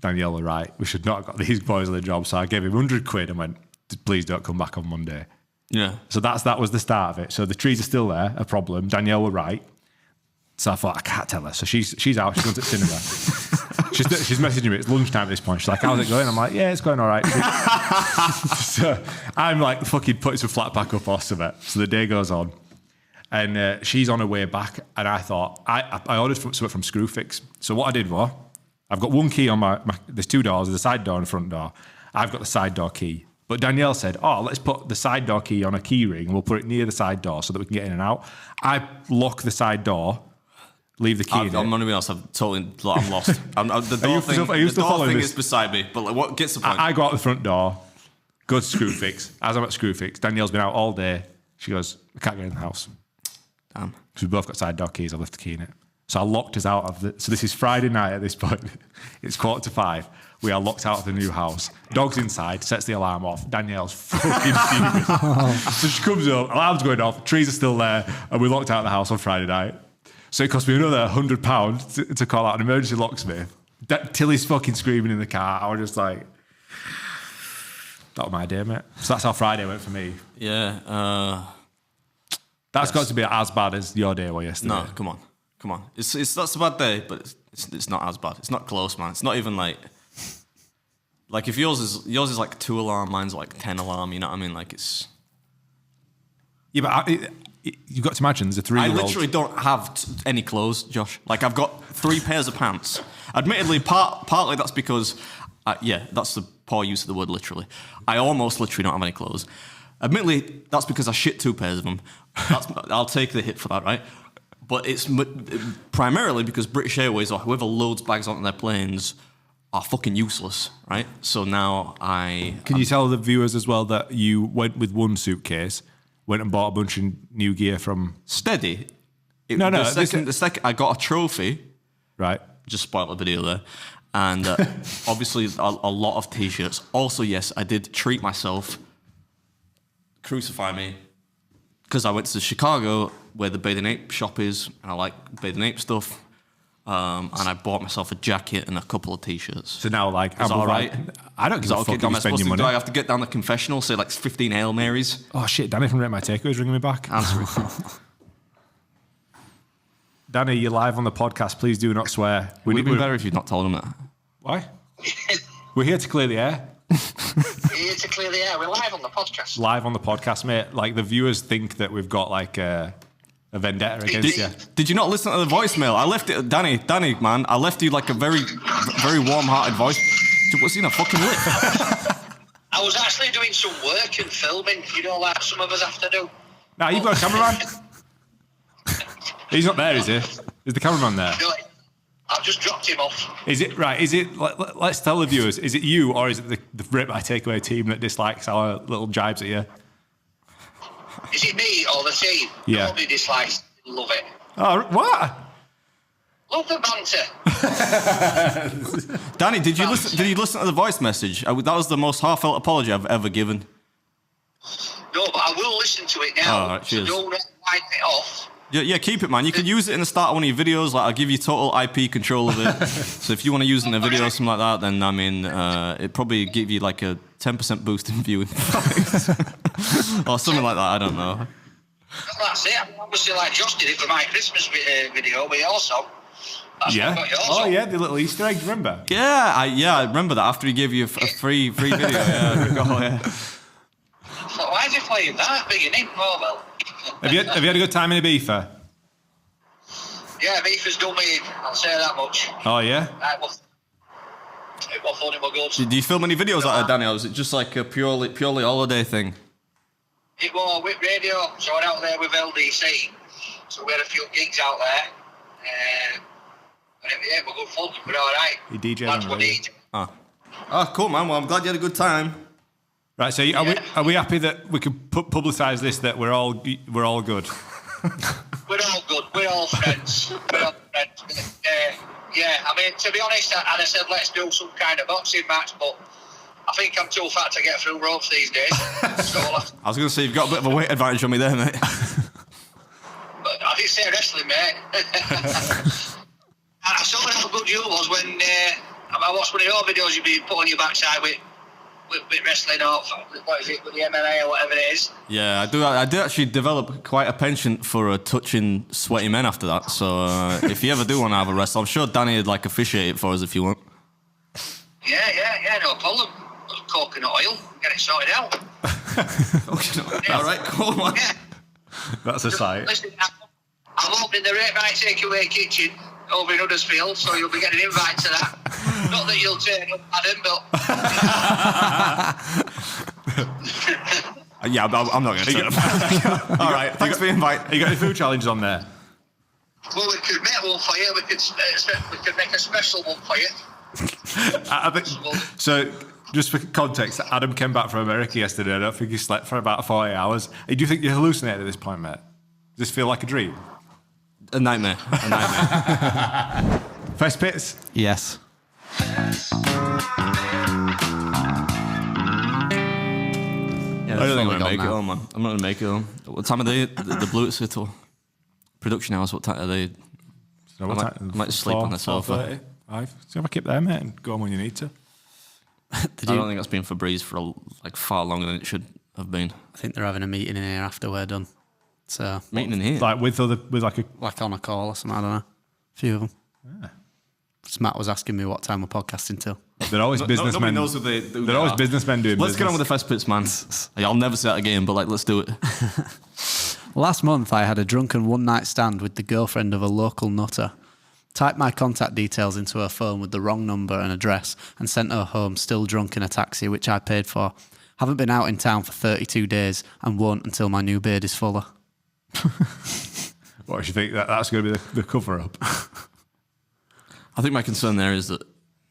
Danielle, right, we should not have got these boys on the job. So I gave him 100 quid and went, please don't come back on Monday. Yeah. So that was the start of it. So the trees are still there, a problem. Danielle were right. So I thought, I can't tell her. So she's out, she's going to the cinema. she's messaging me, it's lunchtime at this point. She's like, how's it going? I'm like, yeah, it's going all right. So I'm like fucking putting some flat pack up or something. So the day goes on. And she's on her way back. And I thought, I ordered something from Screwfix. So what I did was, I've got one key on my there's two doors, there's a side door and a front door. I've got the side door key. But Danielle said, let's put the side door key on a key ring and we'll put it near the side door so that we can get in and out. I lock the side door, leave the key in it. I'm going to be honest, I'm lost. The door thing is beside me, but like, what gets the point? I go out the front door, go to Screwfix. As I'm at Screwfix, Danielle's been out all day. She goes, I can't get in the house. Damn. Because we both got side door keys, I left the key in it. So I locked us out of the... So this is Friday night at this point. It's 4:45. We are locked out of the new house. Dog's inside, sets the alarm off. Danielle's fucking furious. So she comes up, alarm's going off, trees are still there, and we're locked out of the house on Friday night. So it cost me another £100 to call out an emergency locksmith. Tilly's fucking screaming in the car. I was just like... That was my day, mate. So that's how Friday went for me. Yeah. That's got to be as bad as your day was yesterday. No, come on. That's a bad day, but it's not as bad. It's not close, man. It's not even like Like if yours is like 2 alarm, mine's like 10 alarm. You know what I mean? Like it's. Yeah, but you've got to imagine there's a 3-year-old. I literally don't have any clothes, Josh. Like I've got 3 pairs of pants. Admittedly, partly that's because, that's the poor use of the word literally. I almost literally don't have any clothes. Admittedly, that's because I shit 2 pairs of them. I'll take the hit for that, right? But it's primarily because British Airways or whoever loads bags onto their planes are fucking useless, right? So now Can you tell the viewers as well that you went with 1 suitcase, went and bought a bunch of new gear from... Steady? The second I got a trophy. Right. Just spoiled the video there. And obviously a lot of T-shirts. Also, yes, I did treat myself. Crucify me. Because I went to Chicago where the Bathing Ape shop is, and I like Bathing Ape stuff. And I bought myself a jacket and a couple of T-shirts. So now, like, is that all right? I don't give a fuck if you spend your money. Do I have to get down the confessional, say like 15 Hail Marys? Oh shit, Danny from Rate My Takeaway is ringing me back. Answer it. Danny, you're live on the podcast. Please do not swear. Would it be better if you'd not told him that? Why? We're here to clear the air. We're here to clear the air. We're live on the podcast. Live on the podcast, mate. Like, the viewers think that we've got, like, a vendetta against you. Did you not listen to the voicemail? I left it... Danny, man, I left you, like, a very, very warm-hearted voice. What's in a fucking lip? I was actually doing some work and filming, like some of us have to do. Nah, you've got a cameraman. He's not there, is he? Is the cameraman there? No, I've just dropped him off. Is it right? Is it? Let's tell the viewers. Is it you or is it the Rate My Takeaway team that dislikes our little jibes at you? Is it me or the team? Yeah. Nobody dislikes. Love it. Oh, what? Love the banter. Danny, did you listen to the voice message? That was the most heartfelt apology I've ever given. No, but I will listen to it now. All right, cheers. So don't wipe it off. Yeah, keep it, man. You could use it in the start of one of your videos. Like, I'll give you total IP control of it. So if you want to use it in a video or something like that, then, I mean, it'd probably give you, like, a 10% boost in viewing. Or something like that, I don't know. That's it. Obviously, like Josh did it for my Christmas video, but also... Yeah. Oh, yeah, the little Easter egg, remember? Yeah, I remember that after he gave you a free video. Yeah, I recall, yeah. So why is he playing that? But you need more, well... Have you had a good time in Ibiza? Yeah, Ibiza's done me in. I'll say that much. Oh, yeah? It was fun, it was good. Do you film any videos out there, Danny, or is it just like a purely holiday thing? It was Whip Radio, so I went out there with LDC. So we had a few gigs out there. And it was good fun. We're all right. You DJ That's on what radio. he did. Oh, cool, man. Well, I'm glad you had a good time. Right, so are we happy that we can publicise this, that we're all good? We're all good. We're all friends. We're all friends. Yeah, I mean, to be honest, I said let's do some kind of boxing match, but I think I'm too fat to get through ropes these days. So I was going to say, you've got a bit of a weight advantage on me there, mate. But I didn't say wrestling, mate. I saw how good you was when I watched one of your videos you've been putting your backside with wrestling or what is it, with the MMA or whatever it is. Yeah, I do actually develop quite a penchant for touching sweaty men after that. So if you ever do want to have a wrestle, I'm sure Danny would like officiate it for us if you want. Yeah, no problem. Coconut oil, get it sorted out. All right, cool, man. Yeah. That's a sight. Listen, I'm opening the Rate My Takeaway kitchen over in Huddersfield, so you'll be getting an invite to that. Not that you'll turn up, Adam, but... Yeah, I'm not going to turn up. All right, thanks for the invite. You got any food challenges on there? Well, we could make one for you. We could make a special one for you. I think, so, just for context, Adam came back from America yesterday. I don't think he slept for about 40 hours. Do you think you're hallucinating at this point, mate? Does this feel like a dream? A nightmare. First pits? Yes. I don't think I'm going to make it home, man. I'm not going to make it home. What time are they? The Blue at City Production House, what time are they? So I might just sleep on the sofa. 5. So have a keep there, mate, and go on when you need to. I don't think that's been Febreze for far longer than it should have been. I think they're having a meeting in here after we're done. So meeting in here? Like with on a call or something, I don't know. A few of them. Yeah. Matt was asking me what time we're podcasting till. They're always businessmen. Nobody knows who they're always businessmen doing Let's business. get on with the fest pits, man. I'll never say that again, but like, let's do it. Last month, I had a drunken one-night stand with the girlfriend of a local nutter. Typed my contact details into her phone with the wrong number and address and sent her home still drunk in a taxi, which I paid for. Haven't been out in town for 32 days and won't until my new beard is fuller. What do you think? That's going to be the cover-up? I think my concern there is that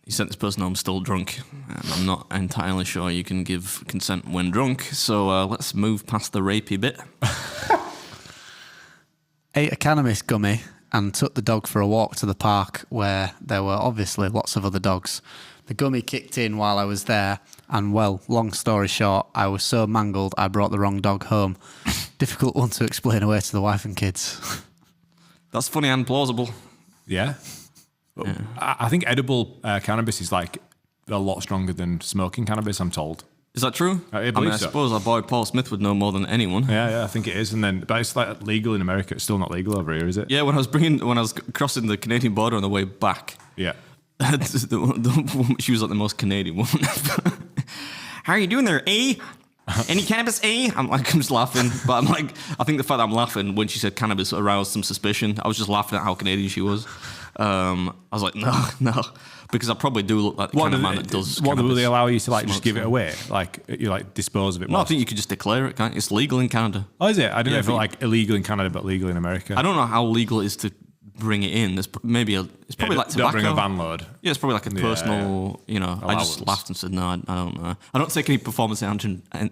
you sent this person home still drunk, and I'm not entirely sure you can give consent when drunk, so let's move past the rapey bit. Ate a cannabis gummy and took the dog for a walk to the park where there were obviously lots of other dogs. The gummy kicked in while I was there, and well, long story short, I was so mangled I brought the wrong dog home. Difficult one to explain away to the wife and kids. That's funny and plausible. Yeah. I think edible cannabis is like a lot stronger than smoking cannabis, I'm told. Is that true? I suppose our boy Paul Smith would know more than anyone. Yeah, I think it is. But it's like legal in America. It's still not legal over here, is it? Yeah, when I was crossing the Canadian border on the way back. Yeah. She was like the most Canadian woman. How are you doing there, eh? Any cannabis, eh? I'm just laughing. But I'm like, I think the fact that I'm laughing when she said cannabis aroused some suspicion. I was just laughing at how Canadian she was. I was like, no. Because I probably do look like the kind of man that does What, cannabis. will they allow you to like just give it away? Like, you like dispose of it? No, I think you could just declare it, can't you? It's legal in Canada. Oh, is it? I don't know if it's like illegal in Canada, but legal in America. I don't know how legal it is to bring it in. There's it's probably like tobacco. Don't bring a van load. Yeah, it's probably like a personal, allowance. I just laughed and said, no, I don't know. I don't take any performance enhancing I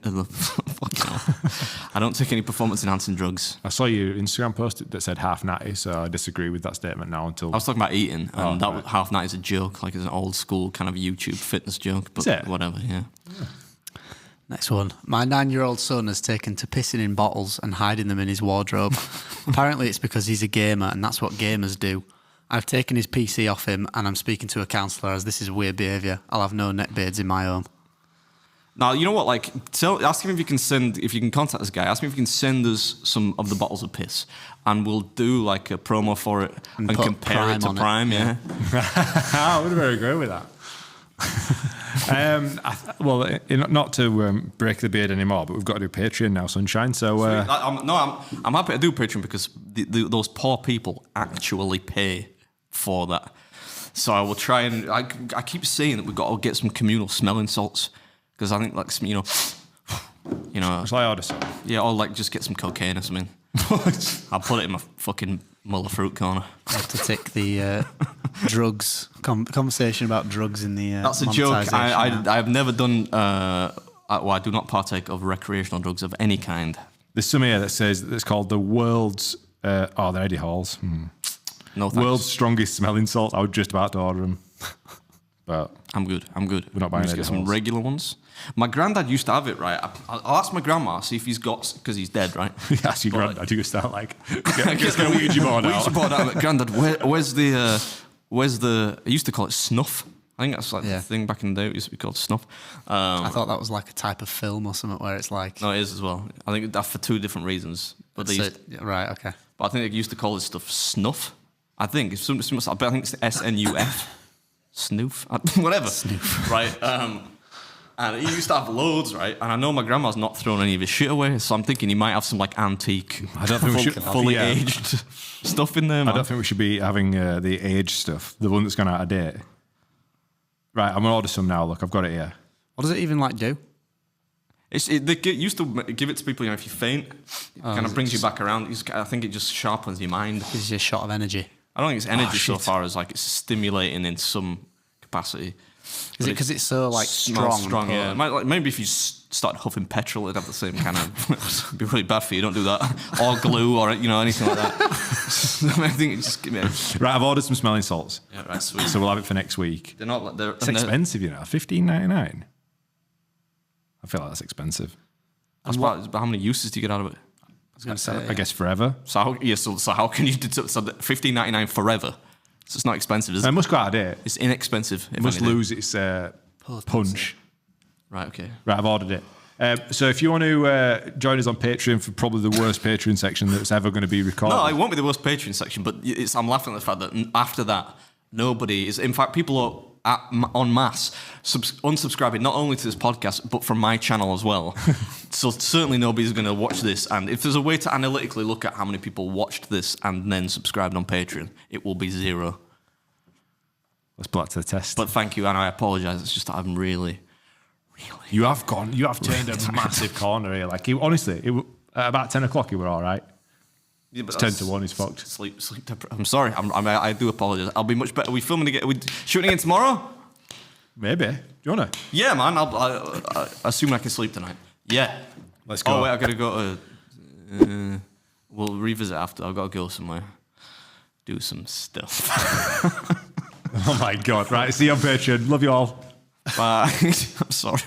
don't take any performance enhancing drugs. I saw your Instagram post that said half natty, so I disagree with that statement now until... I was talking about eating, and half natty is a joke, like it's an old school kind of YouTube fitness joke, but whatever, yeah. Next one. My 9-year-old son has taken to pissing in bottles and hiding them in his wardrobe. Apparently it's because he's a gamer and that's what gamers do. I've taken his PC off him and I'm speaking to a counsellor as this is weird behaviour. I'll have no neckbeards in my home. Now, you know what, like, ask him if you can contact this guy, ask him if you can send us some of the bottles of piss and we'll do like a promo for it and compare it to Prime, yeah. I would very agree with that. Not to break the beard anymore, but we've got to do Patreon now, Sunshine. So I'm happy to do Patreon because those poor people actually pay for that. So I will try and I keep saying that we've got to get some communal smelling salts because I think like some, Shall I order some? Yeah, or like just get some cocaine or something. I'll put it in my fucking muller fruit corner. I have to take the drugs conversation about drugs in the. That's a joke. I have never done. I do not partake of recreational drugs of any kind. There's some here that says that it's called the world's. They're Eddie Halls. No thanks. World's strongest smelling salt. I was just about to order them, but I'm good. We're not buying Eddie Halls. Some regular ones. My granddad used to have it, right? I'll ask my grandma, see if he's got, because he's dead, right? Ask your granddad, you start like, get a Ouija board out. Ouija board out. Granddad, where's the, I used to call it snuff. I think that's like the thing back in the day, it used to be called snuff. I thought that was like a type of film or something where it's like... No, it is as well. I think that's for two different reasons. But right, okay. But I think they used to call this stuff snuff. I think it's I think it's SNUF. Snoof? Whatever. Snoof. Right. And he used to have loads, right? And I know my grandma's not thrown any of his shit away, so I'm thinking he might have some like antique, I don't think we should fully aged stuff in there. Man. I don't think we should be having the aged stuff, the one that's gone out of date. Right, I'm gonna order some now. Look, I've got it here. What does it even like do? They used to give it to people. If you faint, it kind of brings you back around. I think it just sharpens your mind. Gives you a shot of energy. I don't think it's energy so far as like it's stimulating in some capacity. Is it because it's so like strong? Yeah. Maybe if you started huffing petrol, it'd have the same kind of. It'd be really bad for you. Don't do that. Or glue, or anything like that. I think it's just Right, I've ordered some smelling salts. Yeah, right, sweet. So we'll have it for next week. They're not. It's expensive, $15.99. I feel like that's expensive. But how many uses do you get out of it? I was going to say, I guess forever. So how can you do so $15.99 forever? So it's not expensive, is it? It must go out of date. It's inexpensive. It must lose its punch. Right, okay. Right, I've ordered it. So if you want to join us on Patreon for probably the worst Patreon section that's ever going to be recorded. No, it won't be the worst Patreon section, but I'm laughing at the fact that after that, nobody is... In fact, people en masse unsubscribing not only to this podcast but from my channel as well. So certainly nobody's going to watch this. And if there's a way to analytically look at how many people watched this and then subscribed on Patreon, it will be 0. Let's put that to the test. But thank you, and I apologise. It's just that I'm really. You have turned a massive corner here. Like, honestly, at about 10 o'clock, you were all right. Yeah, but it's 10 to 1, he's fucked. Sleep. I'm sorry. I do apologise. I'll be much better. Are we filming again? Are we shooting again tomorrow? Maybe. Do you want to? Yeah, man. I assume I can sleep tonight. Yeah. Let's go. Oh, wait, I've got to go to... we'll revisit after. I've got to go somewhere. Do some stuff. Oh, my God. Right, see you on Patreon. Love you all. Bye. I'm sorry.